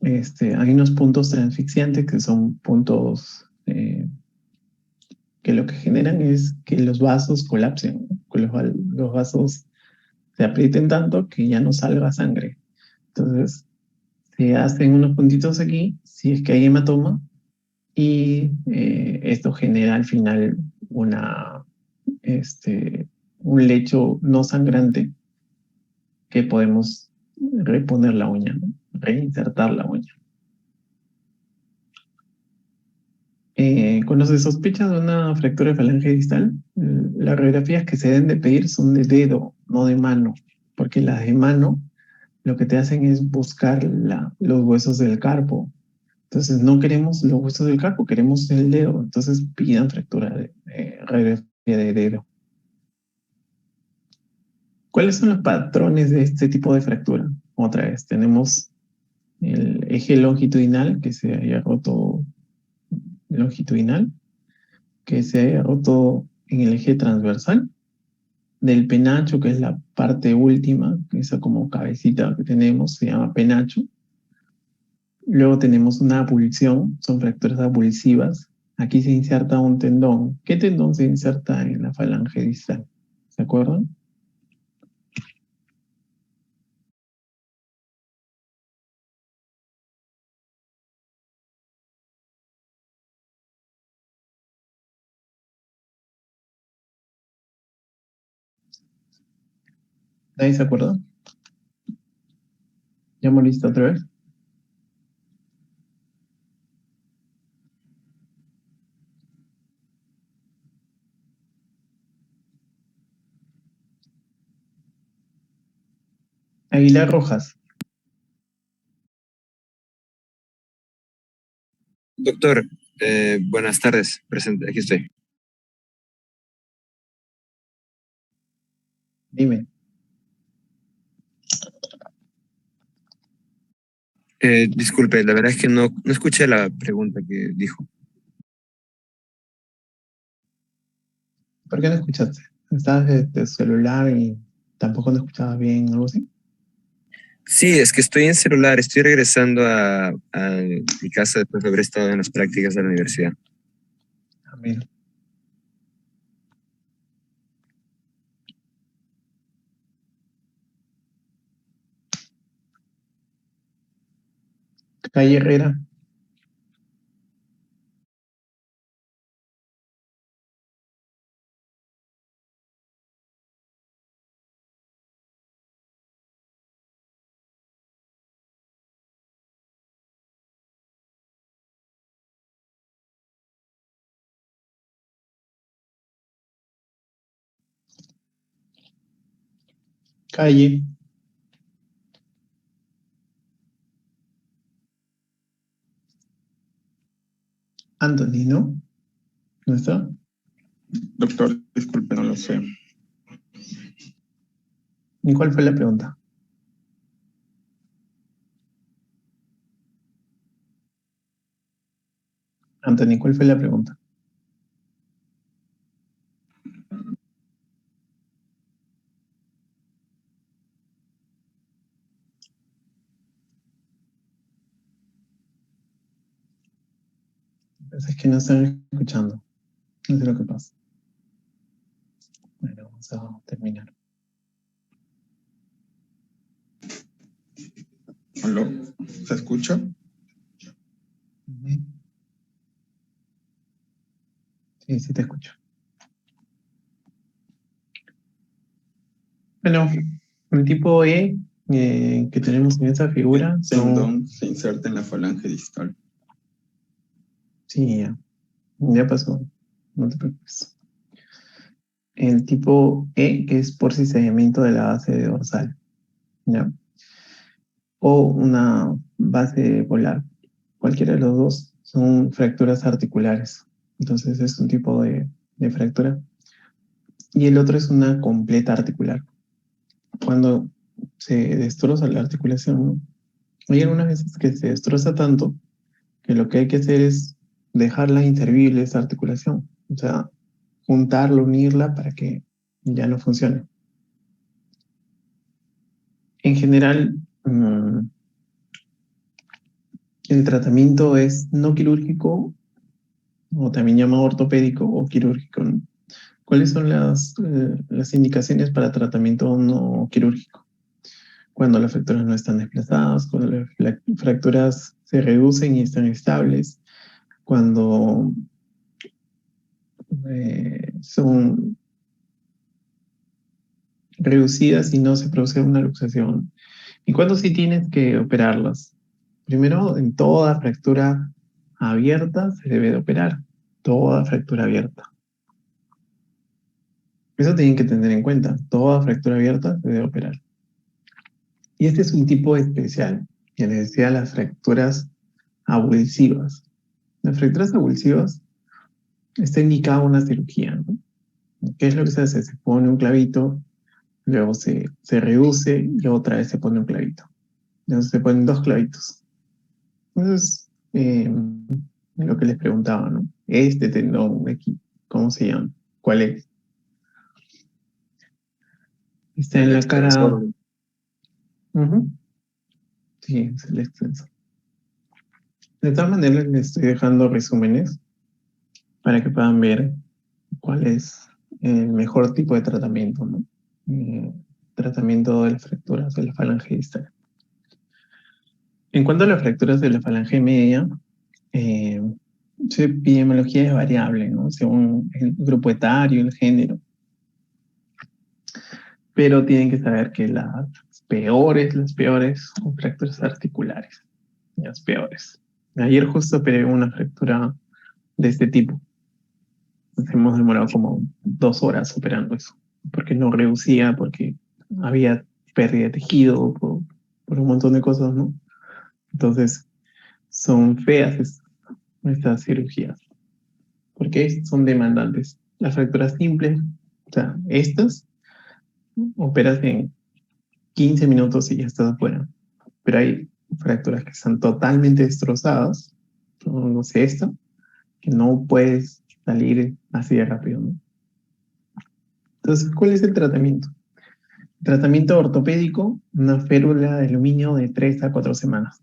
hay unos puntos transfixiantes que son puntos que lo que generan es que los vasos colapsen, que los vasos se aprieten tanto que ya no salga sangre. Entonces, se hacen unos puntitos aquí, si es que hay hematoma, y esto genera al final un lecho no sangrante que podemos reponer la uña, ¿no? Reinsertar la uña. Cuando se sospecha de una fractura de falange distal, las radiografías que se deben de pedir son de dedo, no de mano, porque las de mano lo que te hacen es buscar los huesos del carpo. Entonces no queremos los huesos del carpo, queremos el dedo. Entonces pidan radiografía de dedo. ¿Cuáles son los patrones de este tipo de fractura? Otra vez, tenemos el eje longitudinal que se haya roto longitudinal, que se haya roto en el eje transversal, del penacho, que es la parte última, esa como cabecita que tenemos, se llama penacho. Luego tenemos una abulsión, son fracturas abulsivas. Aquí se inserta un tendón. ¿Qué tendón se inserta en la falange distal? ¿Se acuerdan? ¿Nadie se acuerda? ¿Ya moriste otra vez? Aguilar Rojas. Doctor, buenas tardes. Presente, aquí estoy. Dime. Disculpe, la verdad es que no escuché la pregunta que dijo. ¿Por qué no escuchaste? Estabas de tu celular y tampoco no escuchabas bien, algo así. Sí, es que estoy en celular, estoy regresando a mi casa después de haber estado en las prácticas de la universidad. Ah, mira. Calle Herrera. Calle. Anthony, ¿no? ¿No está? Doctor, disculpe, no lo sé. ¿Y cuál fue la pregunta? Anthony, ¿cuál fue la pregunta? Es que no están escuchando. No sé lo que pasa. Bueno, vamos a terminar. ¿Aló? ¿Se escucha? Sí, sí te escucho. Bueno, el tipo E que tenemos en esa figura son... Tendón se inserta en la falange distal. Sí, ya pasó. No te preocupes. El tipo E, que es por cizallamiento de la base dorsal, ¿ya? O una base polar. Cualquiera de los dos son fracturas articulares. Entonces es un tipo de fractura. Y el otro es una completa articular. Cuando se destroza la articulación, ¿no? Hay algunas veces que se destroza tanto que lo que hay que hacer es dejarla inservible esa articulación. O sea, juntarla, unirla para que ya no funcione. En general, el tratamiento es no quirúrgico, o también llamado ortopédico o quirúrgico, ¿no? ¿Cuáles son las indicaciones para tratamiento no quirúrgico? Cuando las fracturas no están desplazadas, cuando las fracturas se reducen y están estables, cuando son reducidas y no se produce una luxación. ¿Y cuándo sí tienes que operarlas? Primero, en toda fractura abierta se debe de operar. Toda fractura abierta. Eso tienen que tener en cuenta. Toda fractura abierta se debe operar. Y este es un tipo especial, que les decía las fracturas avulsivas. Las fracturas avulsivas está indicada una cirugía, ¿no? ¿Qué es lo que se hace? Se pone un clavito, luego se reduce y otra vez se pone un clavito. Entonces se ponen dos clavitos. Entonces, lo que les preguntaba, ¿no? Este tendón de aquí, ¿cómo se llama? ¿Cuál es? Está en la cara. Ujú. Sí, es el extensor. De todas maneras, les estoy dejando resúmenes para que puedan ver cuál es el mejor tipo de tratamiento, ¿no? Tratamiento de las fracturas de la falange distal. En cuanto a las fracturas de la falange media, su epidemiología es variable, ¿no? Según el grupo etario, el género. Pero tienen que saber que las peores son fracturas articulares. Las peores. Ayer justo operé una fractura de este tipo. Nos hemos demorado como 2 horas operando eso. Porque no reducía, porque había pérdida de tejido, por un montón de cosas, ¿no? Entonces, son feas estas cirugías. Porque son demandantes. Las fracturas simples, o sea, estas, operas en 15 minutos y ya estás afuera. Pero hay fracturas que están totalmente destrozadas, no sé esto, que no puedes salir así de rápido, ¿no? Entonces, ¿cuál es el tratamiento? Tratamiento ortopédico, una férula de aluminio de 3 a 4 semanas.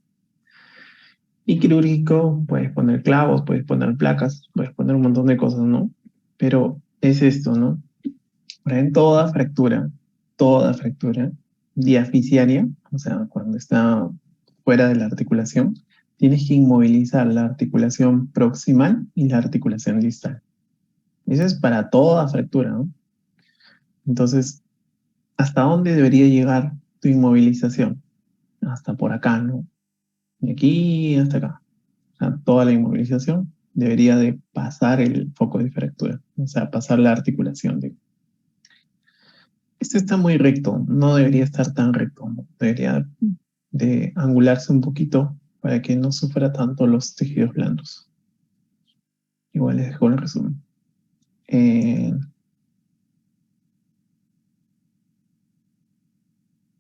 Y quirúrgico, puedes poner clavos, puedes poner placas, puedes poner un montón de cosas, ¿no? Pero es esto, ¿no? Ahora, en toda fractura diaficiaria, o sea, cuando está fuera de la articulación, tienes que inmovilizar la articulación proximal y la articulación distal. Eso es para toda fractura, ¿no? Entonces, ¿hasta dónde debería llegar tu inmovilización? Hasta por acá, ¿no? De aquí hasta acá. O sea, toda la inmovilización debería de pasar el foco de fractura, o sea, pasar la articulación. Esto está muy recto, no debería estar tan recto, ¿no? Debería de angularse un poquito para que no sufra tanto los tejidos blandos. Igual les dejo el resumen.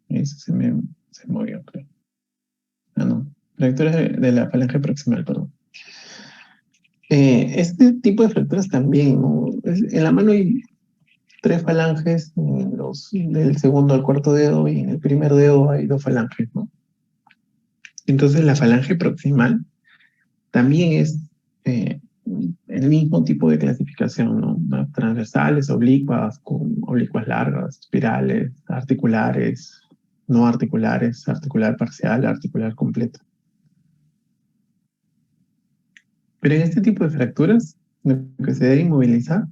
Eso se movió, creo. Ah, no. Fracturas de la falange proximal, perdón. Este tipo de fracturas también, ¿no? En la mano hay 3 falanges, del segundo al cuarto dedo, y en el primer dedo hay 2 falanges, ¿no? Entonces la falange proximal también es el mismo tipo de clasificación, ¿no? Transversales, oblicuas, con oblicuas largas, espirales, articulares, no articulares, articular parcial, articular completo. Pero en este tipo de fracturas, lo que se debe inmovilizar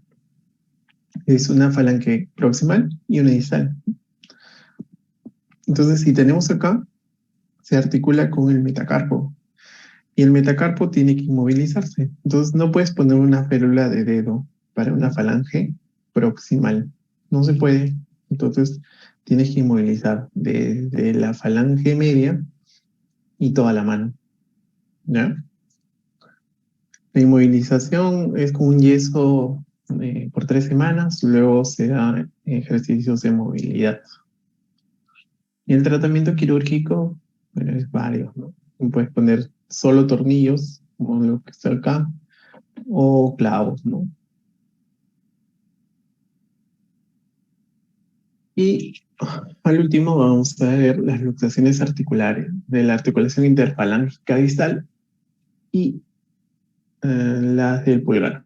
es una falange proximal y una distal. Entonces, si tenemos acá, se articula con el metacarpo. Y el metacarpo tiene que inmovilizarse. Entonces, no puedes poner una férula de dedo para una falange proximal. No se puede. Entonces, tienes que inmovilizar desde la falange media y toda la mano. ¿Ya? La inmovilización es con un yeso por 3 semanas, luego se dan ejercicios de movilidad. Y el tratamiento quirúrgico, bueno, es varios, ¿no? Puedes poner solo tornillos, como lo que está acá, o clavos, ¿no? Y al último vamos a ver las luxaciones articulares de la articulación interfalángica distal y las del pulgar.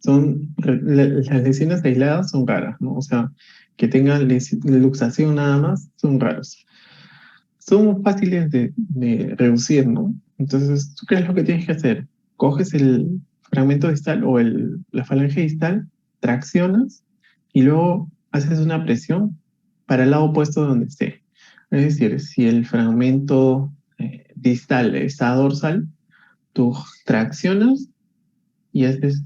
Las lesiones aisladas son raras, ¿no? O sea, que tengan luxación nada más son raros. Son fáciles de reducir, ¿no? Entonces, ¿tú qué es lo que tienes que hacer? Coges el fragmento distal o la falange distal, traccionas y luego haces una presión para el lado opuesto donde esté. Es decir, si el fragmento distal está dorsal, tú traccionas y haces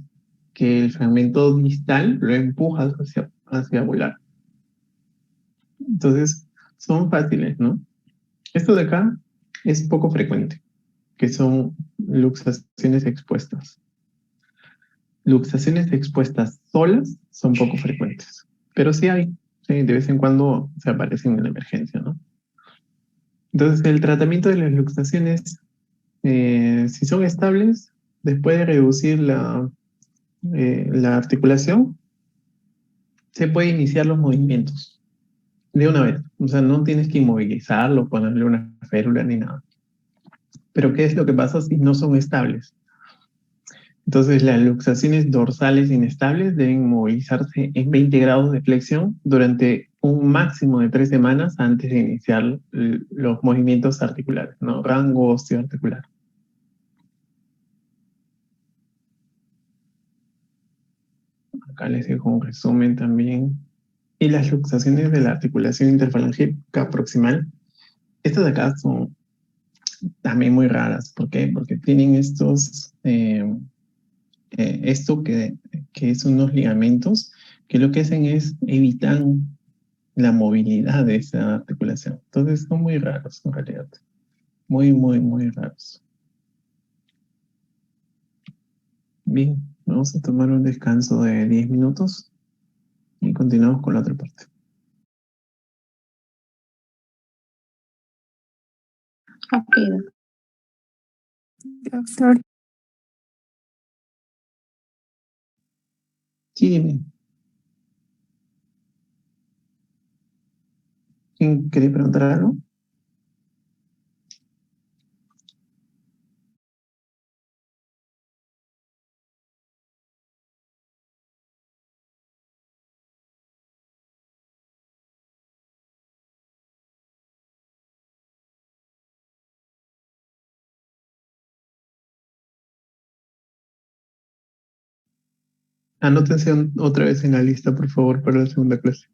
que el fragmento distal lo empujas hacia volar. Entonces, son fáciles, ¿no? Esto de acá es poco frecuente, que son luxaciones expuestas. Luxaciones expuestas solas son poco frecuentes, pero sí hay, sí, de vez en cuando se aparecen en la emergencia, ¿no? Entonces, el tratamiento de las luxaciones, si son estables, después de reducir la articulación, se puede iniciar los movimientos de una vez. O sea, no tienes que inmovilizarlo, ponerle una férula ni nada. Pero ¿qué es lo que pasa si no son estables? Entonces, las luxaciones dorsales inestables deben movilizarse en 20 grados de flexión durante un máximo de 3 semanas antes de iniciar los movimientos articulares, ¿no? Rango osteoarticular. Acá les dejo un resumen también. Y las luxaciones de la articulación interfalangítica proximal, estas de acá son también muy raras. ¿Por qué? Porque tienen esto que son unos ligamentos que lo que hacen es evitar la movilidad de esa articulación. Entonces son muy raros en realidad. Muy, muy, muy raros. Bien, vamos a tomar un descanso de 10 minutos y continuamos con la otra parte. Ok, Doctor, Sí, dime. ¿Quién quiere preguntar algo? Anótense otra vez en la lista, por favor, para la segunda clase.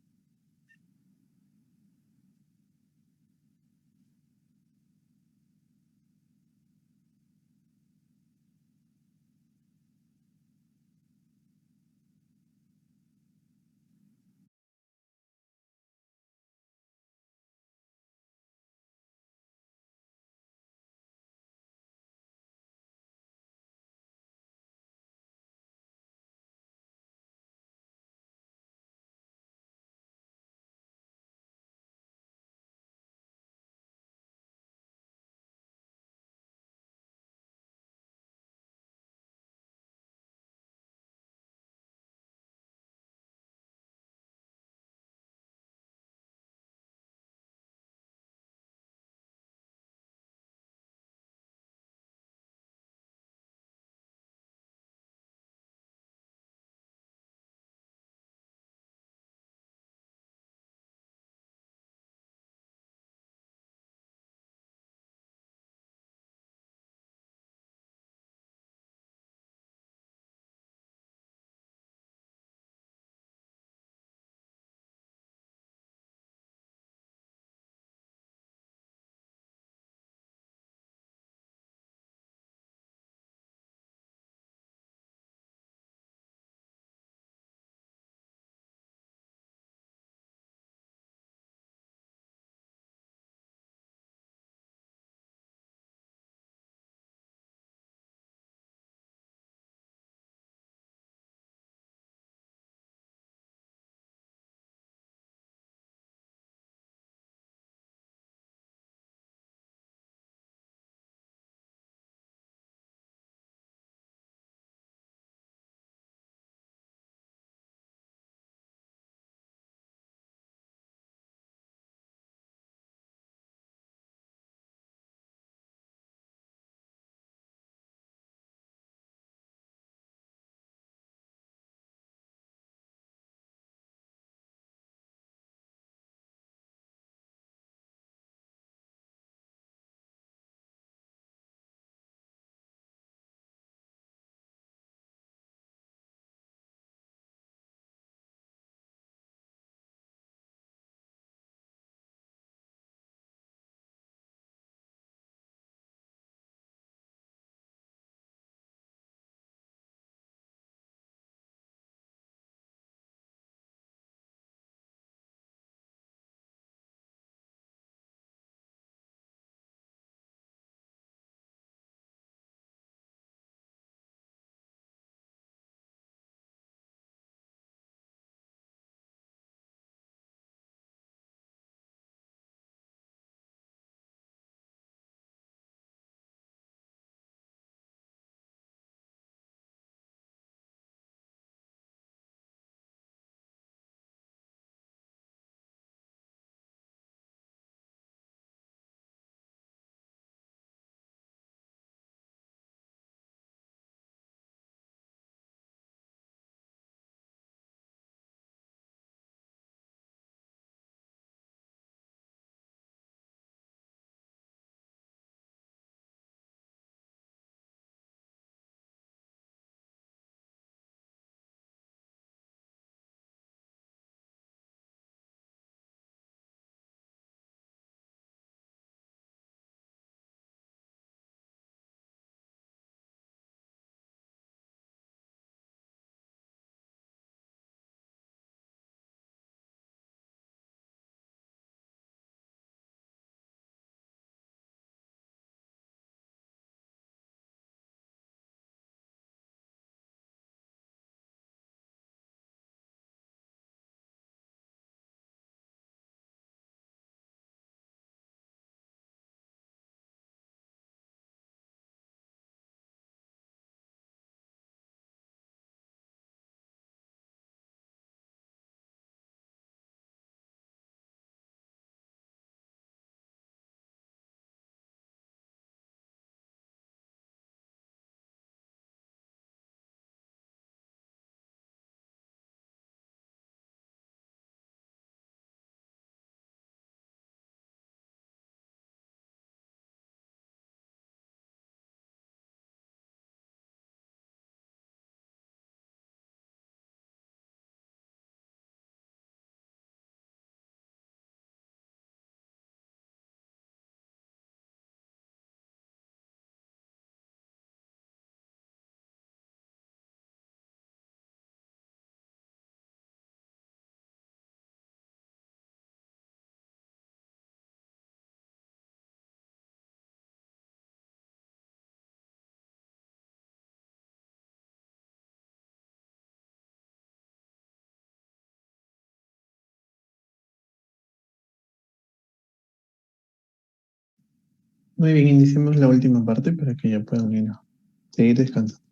Muy bien, iniciemos la última parte para que ya puedan ir a seguir descansando.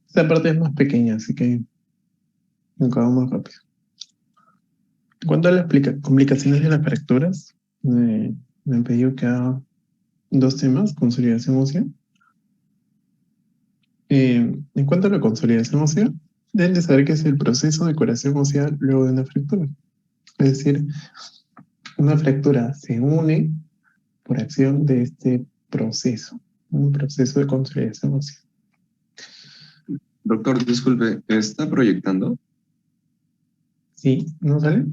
Esta parte es más pequeña, así que acabamos más rápido. En cuanto a las complicaciones de las fracturas, me han pedido que haga dos temas, consolidación ósea. En cuanto a la consolidación ósea, deben de saber que es el proceso de curación ósea luego de una fractura. Es decir, una fractura se une por acción de este proceso, un proceso de consolidación ósea. Doctor, disculpe, ¿está proyectando? ¿Sí? ¿No sale?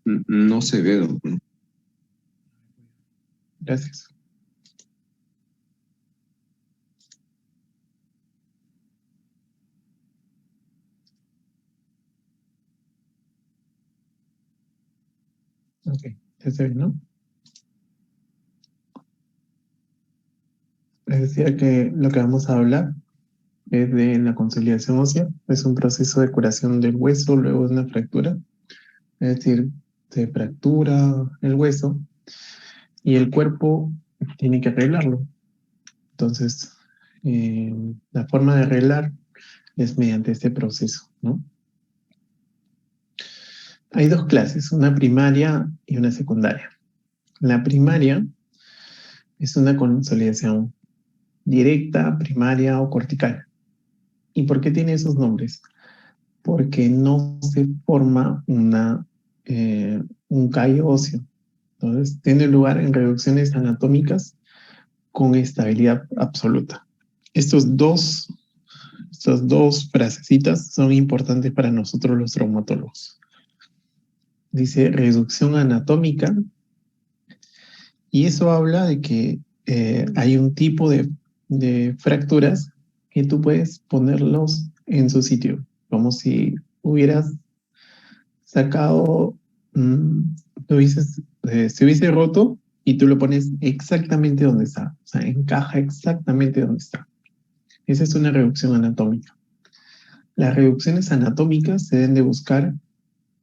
No se ve, doctor. Gracias. Ok, ya se ve, ¿no? Les decía que lo que vamos a hablar es de la consolidación ósea. Es un proceso de curación del hueso luego de una fractura. Es decir, se fractura el hueso y el cuerpo tiene que arreglarlo. Entonces, la forma de arreglar es mediante este proceso, ¿no? Hay dos clases, una primaria y una secundaria. La primaria es una consolidación directa, primaria o cortical. ¿Y por qué tiene esos nombres? Porque no se forma un callo óseo. Entonces, tiene lugar en reducciones anatómicas con estabilidad absoluta. Estas dos frasecitas son importantes para nosotros los traumatólogos. Dice reducción anatómica, y eso habla de que hay un tipo de fracturas que tú puedes ponerlos en su sitio, como si hubieras sacado, se hubiese roto y tú lo pones exactamente donde está, o sea, encaja exactamente donde está. Esa es una reducción anatómica. Las reducciones anatómicas se deben de buscar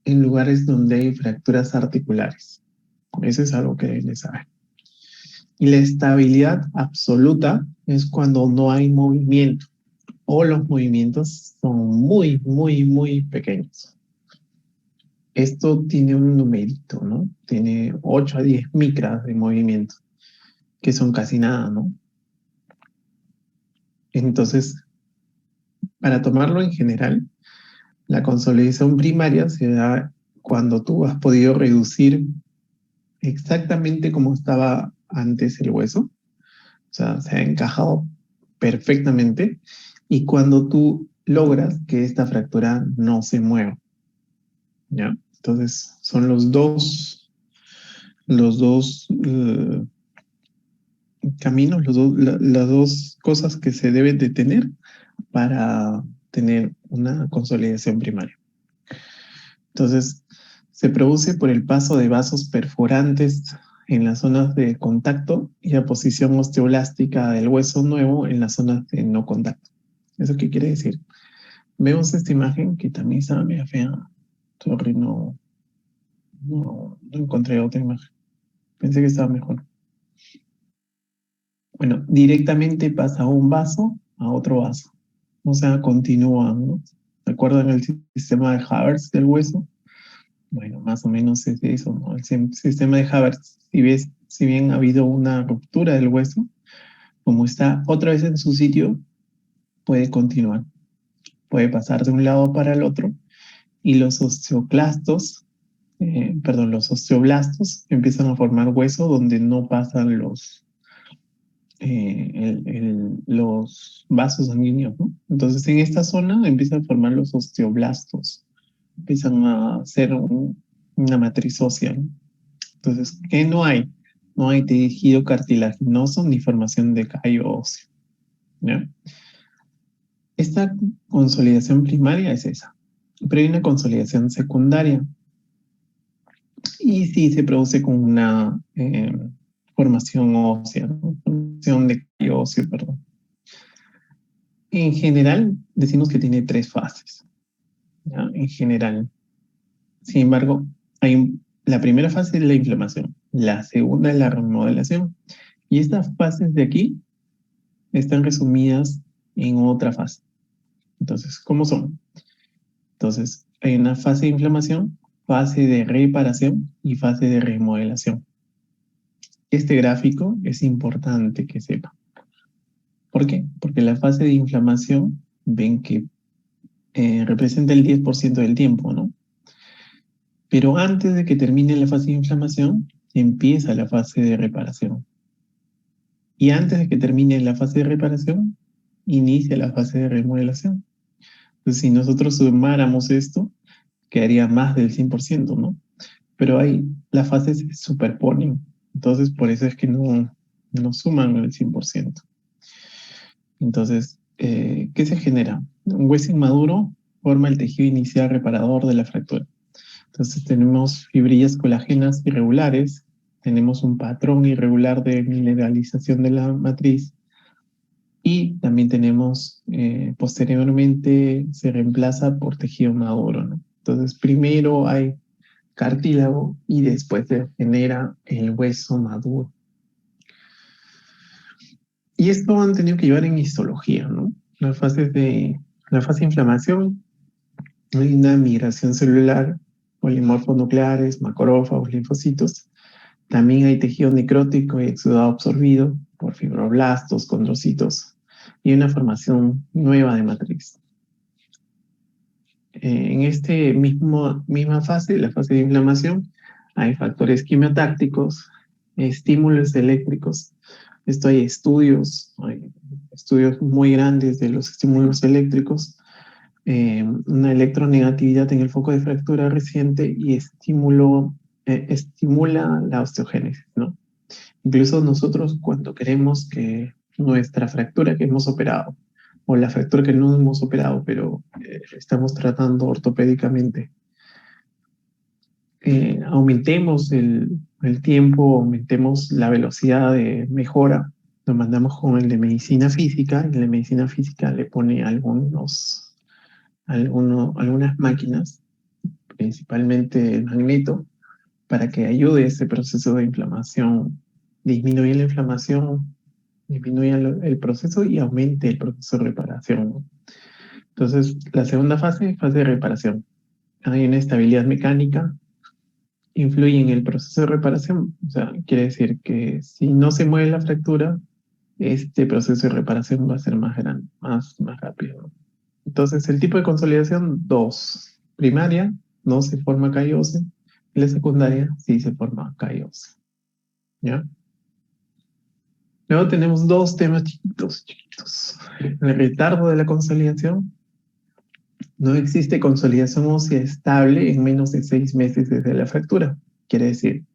en lugares donde hay fracturas articulares. Eso es algo que deben de saber. Y la estabilidad absoluta es cuando no hay movimiento o los movimientos son muy, muy, muy pequeños. Esto tiene un numerito, ¿no? Tiene 8 a 10 micras de movimiento, que son casi nada, ¿no? Entonces, para tomarlo en general, la consolidación primaria se da cuando tú has podido reducir exactamente como estaba antes el hueso, o sea, se ha encajado perfectamente, y cuando tú logras que esta fractura no se mueva, ¿ya? Entonces, son los dos caminos, las dos cosas que se deben de tener para tener una consolidación primaria. Entonces, se produce por el paso de vasos perforantes en las zonas de contacto y la posición osteoblástica del hueso nuevo en las zonas de no contacto. ¿Eso qué quiere decir? Vemos esta imagen que también estaba media fea. Sorry, no encontré otra imagen. Pensé que estaba mejor. Bueno, directamente pasa un vaso a otro vaso. O sea, continúan, ¿no? ¿Se acuerdan el sistema de Havertz del hueso? Bueno, más o menos es eso, ¿no? El sistema de Havertz, si bien ha habido una ruptura del hueso, como está otra vez en su sitio, puede continuar. Puede pasar de un lado para el otro y los osteoblastos empiezan a formar hueso donde no pasan los vasos sanguíneos, ¿no? Entonces en esta zona empiezan a formar los osteoblastos, empiezan a hacer una matriz ósea, ¿no? Entonces, ¿qué no hay? No hay tejido cartilaginoso ni formación de callo óseo. ¿ya? Esta consolidación primaria es esa, pero hay una consolidación secundaria. Y sí se produce con una formación ósea, ¿no? Formación de callo óseo, perdón. En general, decimos que tiene 3 fases, ¿ya? En general. Sin embargo, la primera fase es la inflamación, la segunda es la remodelación, y estas fases de aquí están resumidas en otra fase. Entonces, ¿cómo son? Entonces, hay una fase de inflamación, fase de reparación y fase de remodelación. Este gráfico es importante que sepa. ¿Por qué? Porque la fase de inflamación, ven que representa el 10% del tiempo, ¿no? Pero antes de que termine la fase de inflamación, empieza la fase de reparación. Y antes de que termine la fase de reparación, inicia la fase de remodelación. Entonces, si nosotros sumáramos esto, quedaría más del 100%, ¿no? Pero ahí las fases se superponen. Entonces, por eso es que no suman el 100%. Entonces, ¿qué se genera? Un hueso inmaduro forma el tejido inicial reparador de la fractura. Entonces, tenemos fibrillas colágenas irregulares, tenemos un patrón irregular de mineralización de la matriz y también tenemos, posteriormente, se reemplaza por tejido maduro, ¿no? Entonces, primero hay cartílago y después se genera el hueso maduro. Y esto han tenido que llevar en histología, ¿no? La fase de inflamación, hay una migración celular, polimorfonucleares, macrófagos, linfocitos. También hay tejido necrótico y exudado absorbido por fibroblastos, condrocitos y una formación nueva de matriz. En esta misma fase, la fase de inflamación, hay factores quimiotácticos, estímulos eléctricos. Esto hay estudios muy grandes de los estímulos eléctricos, una electronegatividad en el foco de fractura reciente y estimula la osteogénesis, ¿no? Incluso nosotros cuando queremos que nuestra fractura que hemos operado, o la fractura que no hemos operado, pero estamos tratando ortopédicamente, aumentemos el tiempo, aumentemos la velocidad de mejora, lo mandamos con el de medicina física, y el de medicina física le pone algunas máquinas, principalmente el magneto, para que ayude ese proceso de inflamación, disminuya la inflamación, disminuya el proceso y aumente el proceso de reparación, ¿no? Entonces, la segunda fase de reparación. Hay una estabilidad mecánica, influye en el proceso de reparación, o sea, quiere decir que si no se mueve la fractura, este proceso de reparación va a ser más grande, más rápido, ¿no? Entonces, el tipo de consolidación, 2. Primaria, no se forma callo óseo, y la secundaria sí se forma callo óseo, ¿ya? Luego tenemos 2 temas chiquitos. El retardo de la consolidación. No existe consolidación ósea estable en menos de 6 meses desde la fractura. Quiere decir,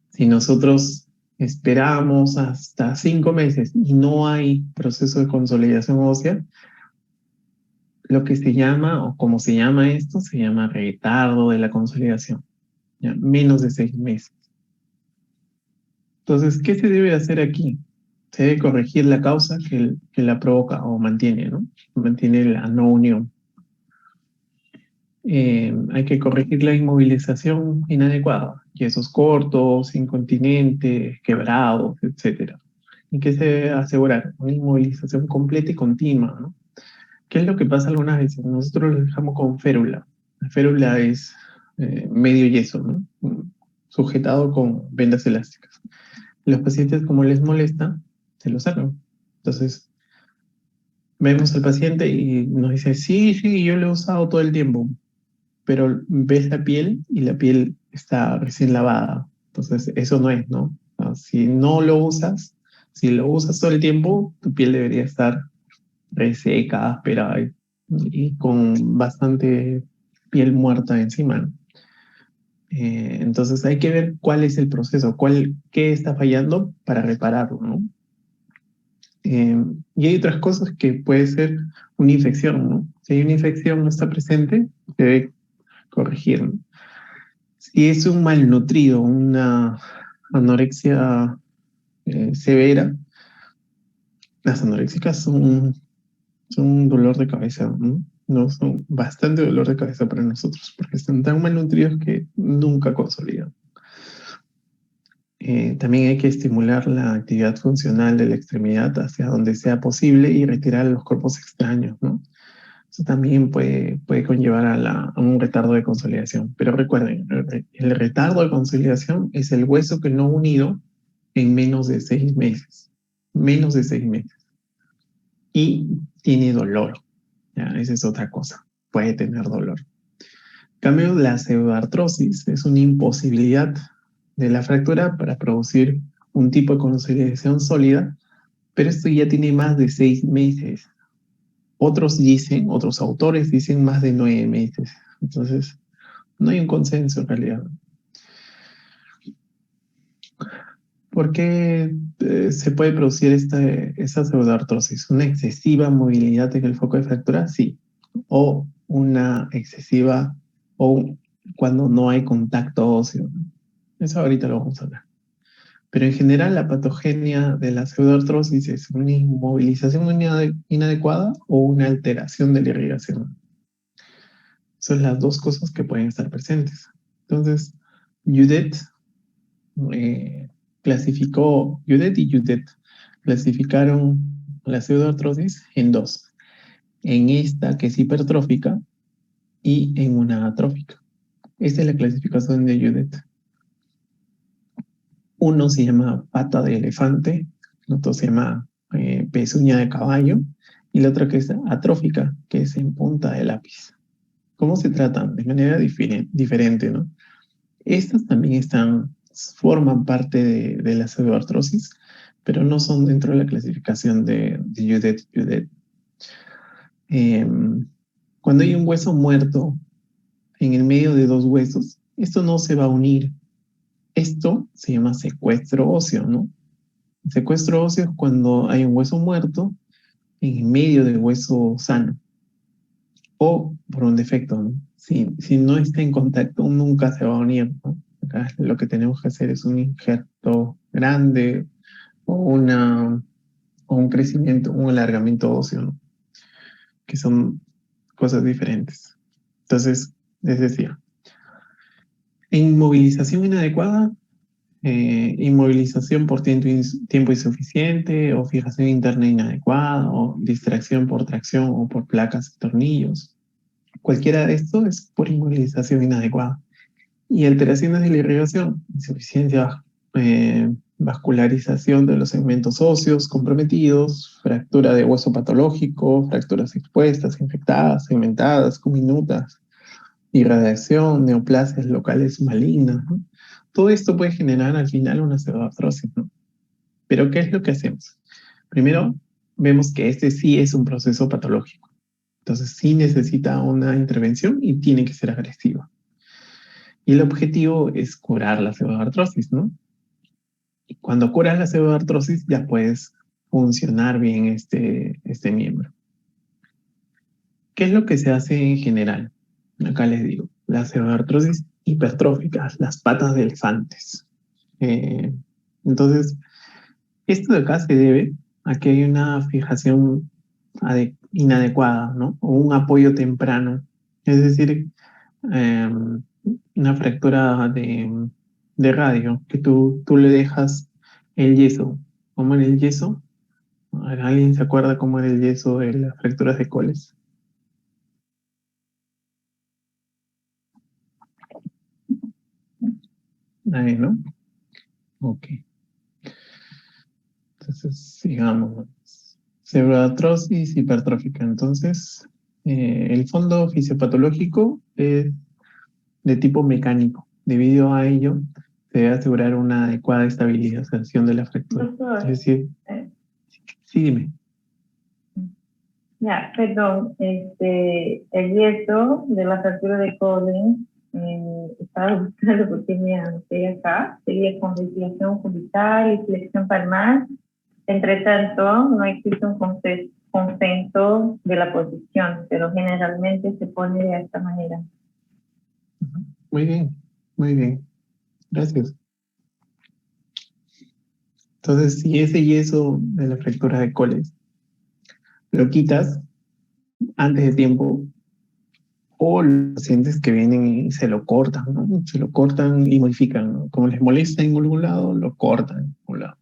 si nosotros esperamos hasta 5 meses y no hay proceso de consolidación ósea, lo que se llama, o como se llama esto, se llama retardo de la consolidación. ¿Ya? Menos de 6 meses. Entonces, ¿qué se debe hacer aquí? Se debe corregir la causa que la provoca o mantiene, ¿no? Mantiene la no unión. Hay que corregir la inmovilización inadecuada, yesos cortos, incontinentes, quebrados, etc. Y que se debe asegurar una inmovilización completa y continua, ¿no? ¿Qué es lo que pasa algunas veces? Nosotros lo dejamos con férula. La férula es medio yeso, ¿no? Sujetado con vendas elásticas. Los pacientes, como les molesta, se lo sacan. Entonces, vemos al paciente y nos dice, sí, yo lo he usado todo el tiempo, pero ves la piel y la piel está recién lavada. Entonces, eso no es, ¿no? Si no lo usas, si lo usas todo el tiempo, tu piel debería estar reseca, áspera y con bastante piel muerta encima, ¿no? Entonces, hay que ver cuál es el proceso, qué está fallando para repararlo, ¿no? Y hay otras cosas que puede ser una infección, ¿no? Si hay una infección no está presente, se debe corregir, ¿no? Si es un malnutrido, una anorexia severa, las anoréxicas son un dolor de cabeza, ¿no? No, son bastante dolor de cabeza para nosotros, porque están tan malnutridos que nunca consolidan. También hay que estimular la actividad funcional de la extremidad hacia donde sea posible y retirar los cuerpos extraños, ¿no? Eso también puede conllevar a un retardo de consolidación. Pero recuerden, el retardo de consolidación es el hueso que no unido en menos de 6 meses. Menos de 6 meses. Y tiene dolor. ¿Ya? Esa es otra cosa. Puede tener dolor. En cambio, la pseudoartrosis es una imposibilidad de la fractura para producir un tipo de consolidación sólida, pero esto ya tiene más de 6 meses. Otros autores dicen más de 9 meses. Entonces, no hay un consenso en realidad. ¿Por qué se puede producir esta pseudoartrosis? ¿Una excesiva movilidad en el foco de fractura? Sí. O una excesiva, o cuando no hay contacto óseo. Eso ahorita lo vamos a hablar. Pero en general la patogenia de la pseudoartrosis es una inmovilización inadecuada o una alteración de la irrigación. Son las dos cosas que pueden estar presentes. Entonces, Judet y Judet clasificaron la pseudoartrosis en dos. En esta que es hipertrófica y en una atrófica. Esta es la clasificación de Judet. Uno se llama pata de elefante, el otro se llama pezuña de caballo, y la otra que es atrófica, que es en punta de lápiz. ¿Cómo se tratan? De manera diferente, ¿no? Estas también forman parte de la pseudoartrosis, pero no son dentro de la clasificación de Judet. Cuando hay un hueso muerto en el medio de dos huesos, esto no se va a unir. Esto se llama secuestro óseo, ¿no? El secuestro óseo es cuando hay un hueso muerto en el medio del hueso sano. O por un defecto, ¿no? Si no está en contacto, nunca se va a unir, ¿no? Acá lo que tenemos que hacer es un injerto grande o un crecimiento, un alargamiento óseo, ¿no? Que son cosas diferentes. Entonces, les decía, inmovilización inadecuada, inmovilización por tiempo insuficiente, o fijación interna inadecuada, o distracción por tracción o por placas y tornillos. Cualquiera de estos es por inmovilización inadecuada. Y alteraciones de la irrigación, insuficiencia vascularización de los segmentos óseos comprometidos, fractura de hueso patológico, fracturas expuestas, infectadas, segmentadas, comminutas, irradiación, neoplasias locales malignas, ¿no? Todo esto puede generar al final una pseudoartrosis, ¿no? Pero ¿qué es lo que hacemos? Primero, vemos que este sí es un proceso patológico. Entonces sí necesita una intervención y tiene que ser agresiva. Y el objetivo es curar la pseudoartrosis, ¿no? Y cuando curas la pseudoartrosis ya puedes funcionar bien este miembro. ¿Qué es lo que se hace en general? Acá les digo, la pseudoartrosis hipertrófica, las patas de elefantes. Entonces, esto de acá se debe a que hay una fijación inadecuada, ¿no? O un apoyo temprano. Es decir, una fractura de radio, que tú le dejas el yeso. ¿Cómo era el yeso? ¿Alguien se acuerda cómo era el yeso de las fracturas de Coles? Nadie, ¿no? Ok. Entonces, sigamos. Pseudoartrosis hipertrófica. Entonces, el fondo fisiopatológico es de tipo mecánico. Debido a ello, se debe asegurar una adecuada estabilización de la fractura. Doctor, Es decir, sí, dime. ya, perdón, el yeso de la fractura de Collins, estaba buscando porque me anoté acá, sería con desviación cubital y flexión palmar, Entre tanto, no existe un consenso de la posición, pero generalmente se pone de esta manera. Muy bien, muy bien. Gracias. Entonces, si ese yeso de la fractura de Coles lo quitas antes de tiempo, o los pacientes que vienen y se lo cortan, ¿no? Se lo cortan y modifican, ¿no? Como les molesta en algún lado, lo cortan en algún lado.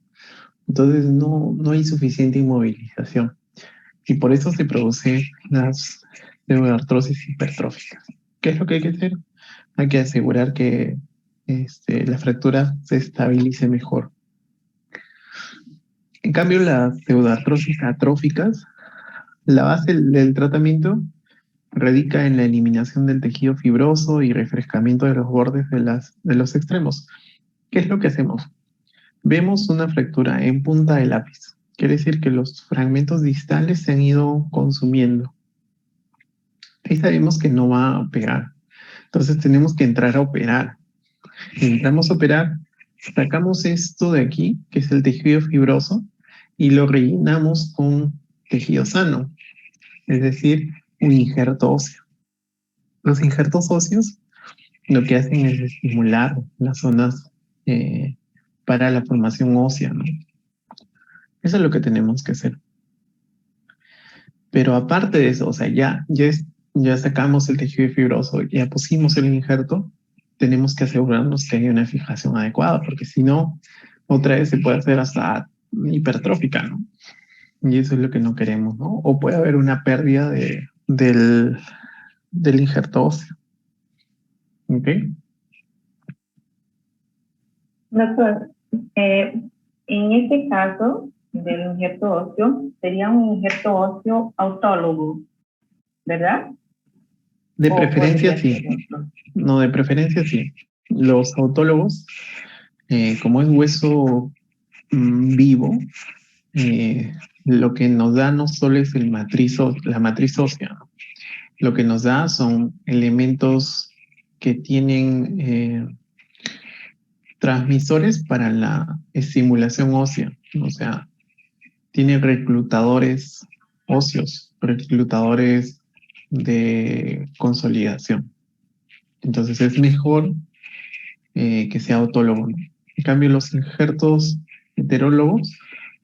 Entonces, no hay suficiente inmovilización. Y por eso se produce las pseudoartrosis hipertróficas. ¿Qué es lo que hay que hacer? Hay que asegurar que la fractura se estabilice mejor. En cambio, las pseudoartrosis atróficas, la base del tratamiento radica en la eliminación del tejido fibroso y refrescamiento de los bordes de los extremos. ¿Qué es lo que hacemos? Vemos una fractura en punta de lápiz. Quiere decir que los fragmentos distales se han ido consumiendo. Ahí sabemos que no va a pegar. Entonces tenemos que entrar a operar. Entramos a operar, sacamos esto de aquí, que es el tejido fibroso, y lo rellenamos con tejido sano, es decir, un injerto óseo. Los injertos óseos lo que hacen es estimular las zonas para la formación ósea, ¿no? Eso es lo que tenemos que hacer. Pero aparte de eso, o sea, ya sacamos el tejido fibroso, ya pusimos el injerto, tenemos que asegurarnos que hay una fijación adecuada, porque si no, otra vez se puede hacer hasta hipertrófica, ¿no? Y eso es lo que no queremos, ¿no? O puede haber una pérdida del injerto óseo. ¿Ok? Doctor, en este caso del injerto óseo, sería un injerto óseo autólogo, ¿verdad? De preferencia sí. No, de preferencia sí. Los autólogos, como es hueso vivo, lo que nos da no solo es la matriz ósea, ¿no? Lo que nos da son elementos que tienen transmisores para la estimulación ósea, o sea, tiene reclutadores óseos, reclutadores de consolidación. Entonces es mejor que sea autólogo, ¿no? En cambio, los injertos heterólogos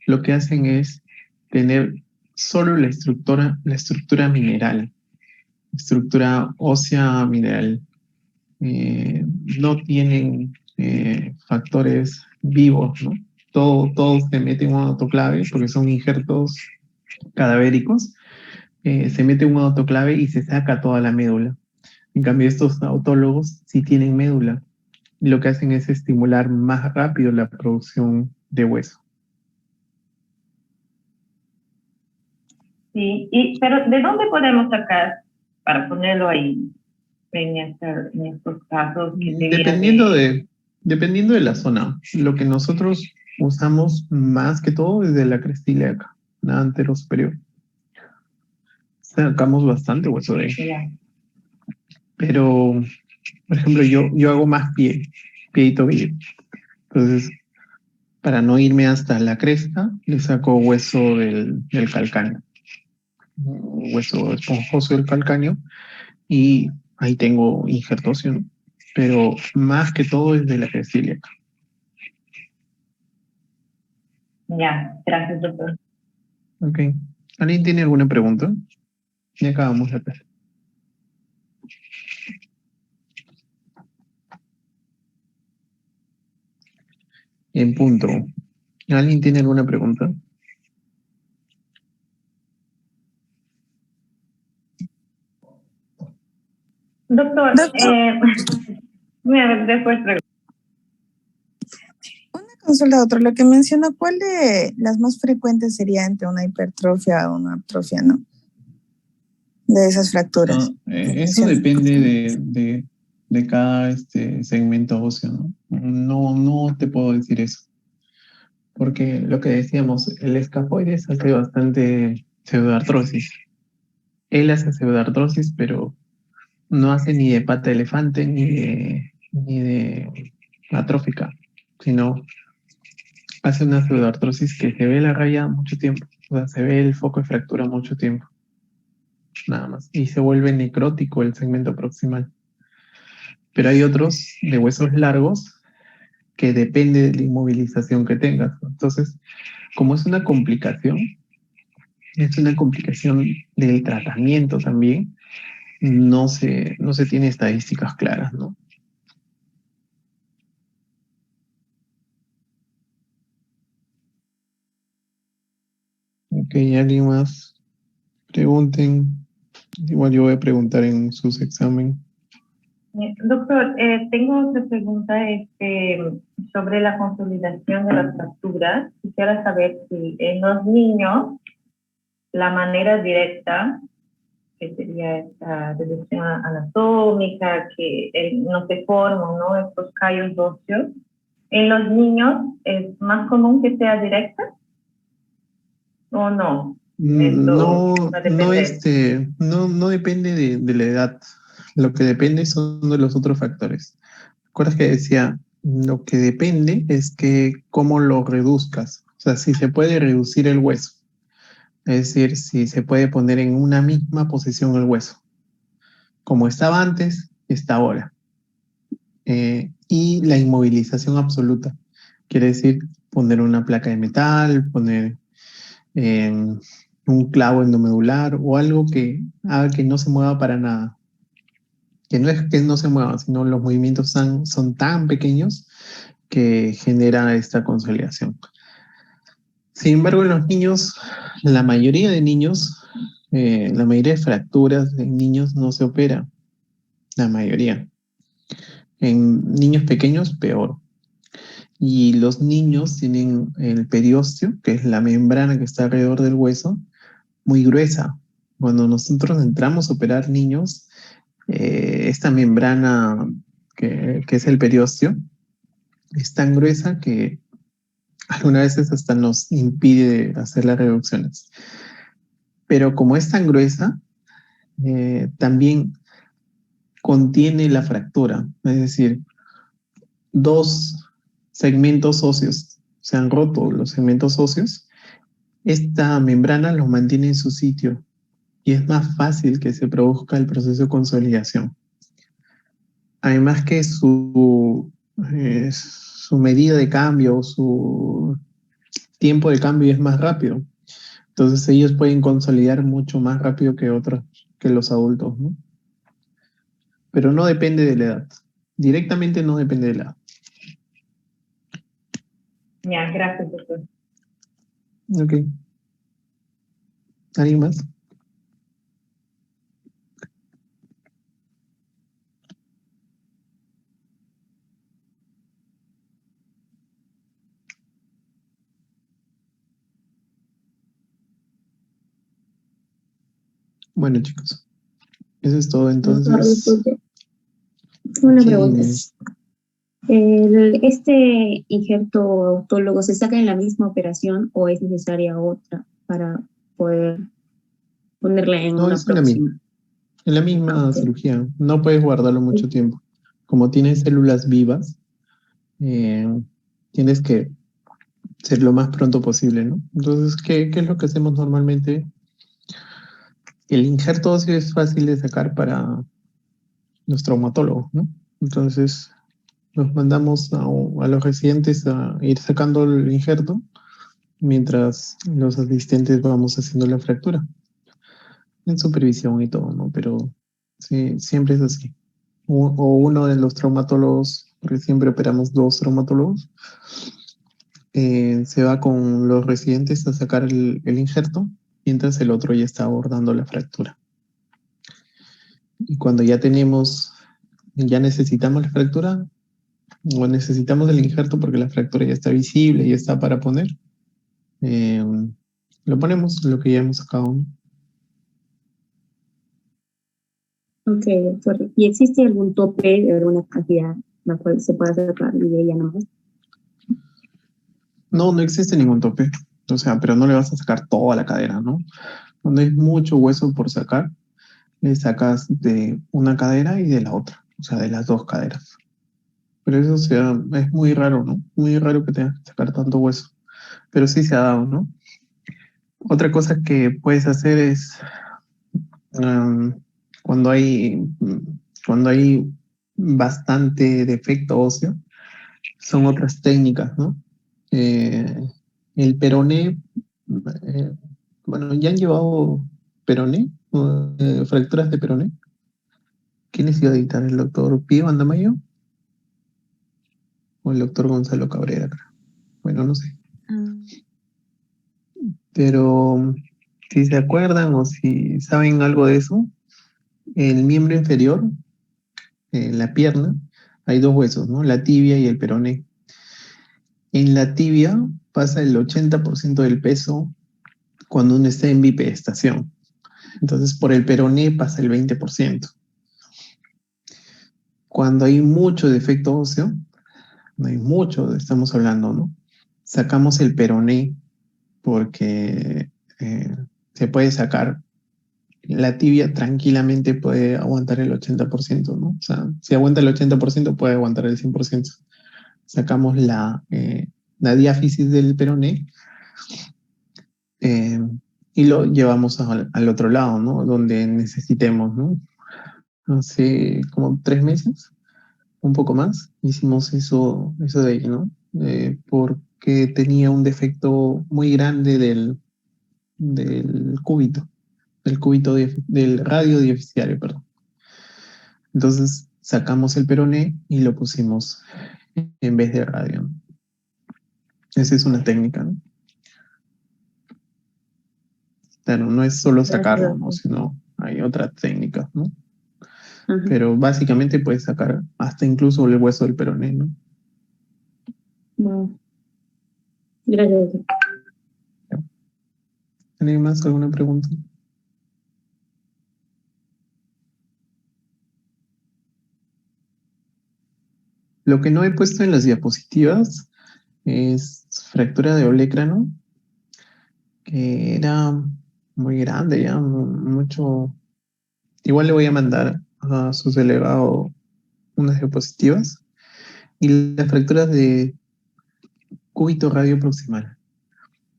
lo que hacen es tener solo la estructura mineral, estructura ósea mineral. No tienen factores vivos, ¿no? Todo se mete en un autoclave porque son injertos cadavéricos. Se mete un autoclave y se saca toda la médula. En cambio, estos autólogos sí tienen médula. Y lo que hacen es estimular más rápido la producción de hueso. Sí, pero ¿de dónde podemos sacar para ponerlo ahí en estos casos? Dependiendo de la zona. Lo que nosotros usamos más que todo es de la cresta ilíaca, la antero superior. Sacamos bastante hueso de ahí. Yeah. Pero, por ejemplo, yo hago más pie y tobillo. Entonces, para no irme hasta la cresta, le saco hueso del calcáneo. Hueso esponjoso del calcáneo y ahí tengo injerto óseo, ¿no? Pero más que todo es de la cresta ilíaca. Ya, gracias, doctor. Ok. ¿Alguien tiene alguna pregunta? Ya acabamos la clase. En punto. ¿Alguien tiene alguna pregunta? Doctor, después pregunto. Una consulta, doctor. Lo que menciona, ¿cuál de las más frecuentes sería entre una hipertrofia o una atrofia, no? De esas fracturas. Eso depende de cada segmento óseo, ¿no? No te puedo decir eso. Porque lo que decíamos, el escafoides hace bastante pseudoartrosis. Él hace pseudoartrosis, pero no hace ni de pata de elefante ni de atrófica, sino hace una pseudoartrosis que se ve la raya mucho tiempo, o sea, se ve el foco de fractura mucho tiempo, nada más, y se vuelve necrótico el segmento proximal. Pero hay otros de huesos largos que depende de la inmovilización que tengas. Entonces, como es una complicación del tratamiento también, no se tiene estadísticas claras, ¿no? Ok, ¿alguien más? Pregunten. Igual yo voy a preguntar en sus exámenes. Doctor, tengo otra pregunta sobre la consolidación de las fracturas. Quisiera saber si en los niños la manera directa, que sería esta reducción anatómica, que no se forman, ¿no?, estos callos óseos, en los niños es más común que sea directa o no. No, no depende de la edad. Lo que depende son de los otros factores. ¿Recuerdas que decía? Lo que depende es que cómo lo reduzcas. O sea, si se puede reducir el hueso. Es decir, si se puede poner en una misma posición el hueso. Como estaba antes, está ahora. Y la inmovilización absoluta. Quiere decir poner una placa de metal, poner un clavo endomedular o algo que haga que no se mueva para nada. Que no es que no se mueva, sino los movimientos son tan pequeños que genera esta consolidación. Sin embargo, en los niños, la mayoría de niños, la mayoría de fracturas en niños no se opera. La mayoría. En niños pequeños, peor. Y los niños tienen el periósteo, que es la membrana que está alrededor del hueso, muy gruesa. Cuando nosotros entramos a operar niños, esta membrana que es el periósteo es tan gruesa que algunas veces hasta nos impide hacer las reducciones. Pero como es tan gruesa, también contiene la fractura, es decir, dos segmentos óseos se han roto, los segmentos óseos, esta membrana los mantiene en su sitio y es más fácil que se produzca el proceso de consolidación. Además que su medida de cambio, su tiempo de cambio es más rápido. Entonces ellos pueden consolidar mucho más rápido que los adultos, ¿no? Pero no depende de la edad. Directamente no depende de la edad. Ya, gracias, doctor. Ok. ¿Alguien más? Bueno, chicos. Eso es todo, entonces. Una Sí, pregunta. ¿Este injerto autólogo se saca en la misma operación o es necesaria otra para poder ponerla en no, una es en la misma. próxima? En la misma Ok. cirugía. No puedes guardarlo mucho tiempo. Como tienes células vivas, tienes que ser lo más pronto posible, ¿no? Entonces, ¿qué es lo que hacemos normalmente? El injerto óseo es fácil de sacar para los traumatólogos, ¿no? Entonces, nos mandamos a los residentes a ir sacando el injerto mientras los asistentes vamos haciendo la fractura. En supervisión y todo, ¿no? Pero sí, siempre es así. O uno de los traumatólogos, porque siempre operamos 2 traumatólogos, se va con los residentes a sacar el injerto, mientras el otro ya está abordando la fractura. Y cuando ya necesitamos la fractura, o necesitamos el injerto porque la fractura ya está visible y está para poner, lo ponemos, lo que ya hemos sacado. Ok, doctor. ¿Y existe algún tope de alguna cantidad la cual se pueda sacar y de ella nomás? No existe ningún tope. O sea, pero no le vas a sacar toda la cadera, ¿no? Cuando hay mucho hueso por sacar, le sacas de una cadera y de la otra, o sea, de las 2 caderas. Pero eso, o sea, es muy raro, ¿no? Muy raro que tengas que sacar tanto hueso. pero sí se ha dado, ¿no? Otra cosa que puedes hacer es um, cuando hay cuando hay bastante defecto óseo, son otras técnicas, ¿no? El peroné, bueno, ya han llevado peroné, fracturas de peroné. ¿Quién les iba a dictar? ¿El doctor Pío Andamayo? ¿O el doctor Gonzalo Cabrera, creo? Bueno, no sé. Pero si se acuerdan o si saben algo de eso, el miembro inferior, la pierna, hay dos huesos, ¿no? La tibia y el peroné. En la tibia pasa el 80% del peso cuando uno está en bipedestación. Entonces, por el peroné pasa el 20%. Cuando hay mucho defecto óseo, no hay mucho, estamos hablando, ¿no? Sacamos el peroné porque se puede sacar. La tibia tranquilamente puede aguantar el 80%, ¿no? O sea, si aguanta el 80%, puede aguantar el 100%. Sacamos la diáfisis del peroné y lo llevamos al otro lado, ¿no? Donde necesitemos, ¿no? Hace como 3 meses, un poco más, hicimos eso de ahí, ¿no? Porque tenía un defecto muy grande del cúbito, del radio diaficiario, perdón. Entonces sacamos el peroné y lo pusimos en vez de radio, ¿no? Esa es una técnica, ¿no? Claro, no es solo sacarlo, ¿no? Sino hay otras técnicas, ¿no? Pero básicamente puedes sacar hasta incluso el hueso del peroné, ¿no? Wow. Gracias. ¿Alguien más? ¿Alguna pregunta? Lo que no he puesto en las diapositivas es fractura de olecrano, que era muy grande ya, mucho. Igual le voy a mandar a su delegado unas diapositivas. Y las fracturas de cúbito radio proximal.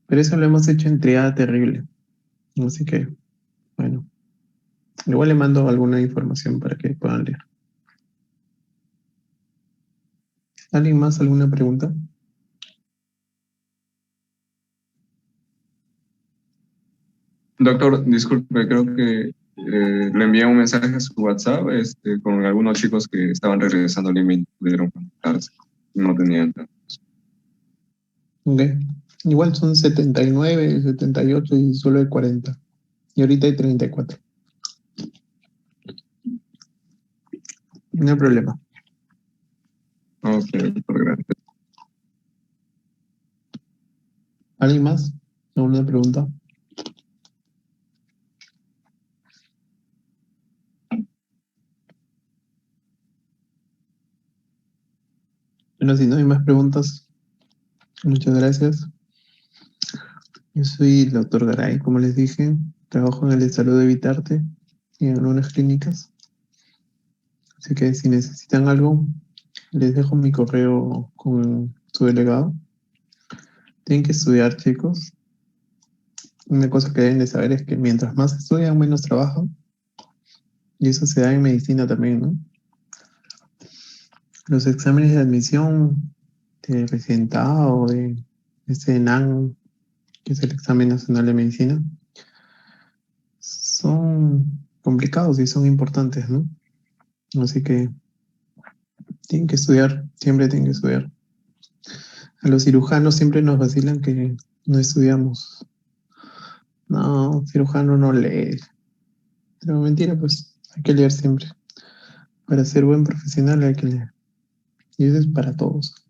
Pero eso lo hemos hecho en triada terrible. Así que, bueno, igual le mando alguna información para que puedan leer. ¿Alguien más? ¿Alguna pregunta? Doctor, disculpe, creo que le envié un mensaje a su WhatsApp con algunos chicos que estaban regresando al Lima y pudieron conectarse. No tenían tantos. Ok. Igual son 79, 78 y solo hay 40. Y ahorita hay 34. No hay problema. Ok, doctor, gracias. ¿Alguien más? ¿Alguna pregunta? Bueno, si no hay más preguntas, muchas gracias. Yo soy el doctor Garay, como les dije. Trabajo en el Salud de Vitarte y en algunas clínicas. Así que si necesitan algo, les dejo mi correo con su delegado. Tienen que estudiar, chicos. Una cosa que deben de saber es que mientras más estudian, menos trabajan. Y eso se da en medicina también, ¿no? Los exámenes de admisión de residentado o de ENAN, que es el examen nacional de medicina, son complicados y son importantes, ¿no? Así que tienen que estudiar, siempre tienen que estudiar. A los cirujanos siempre nos vacilan que no estudiamos. No, cirujano no lee. Pero mentira, pues hay que leer siempre. Para ser buen profesional hay que leer. Y eso es para todos.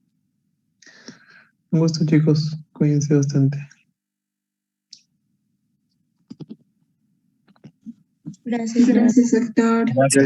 Un gusto, chicos. Cuídense bastante. Gracias, doctor. Gracias.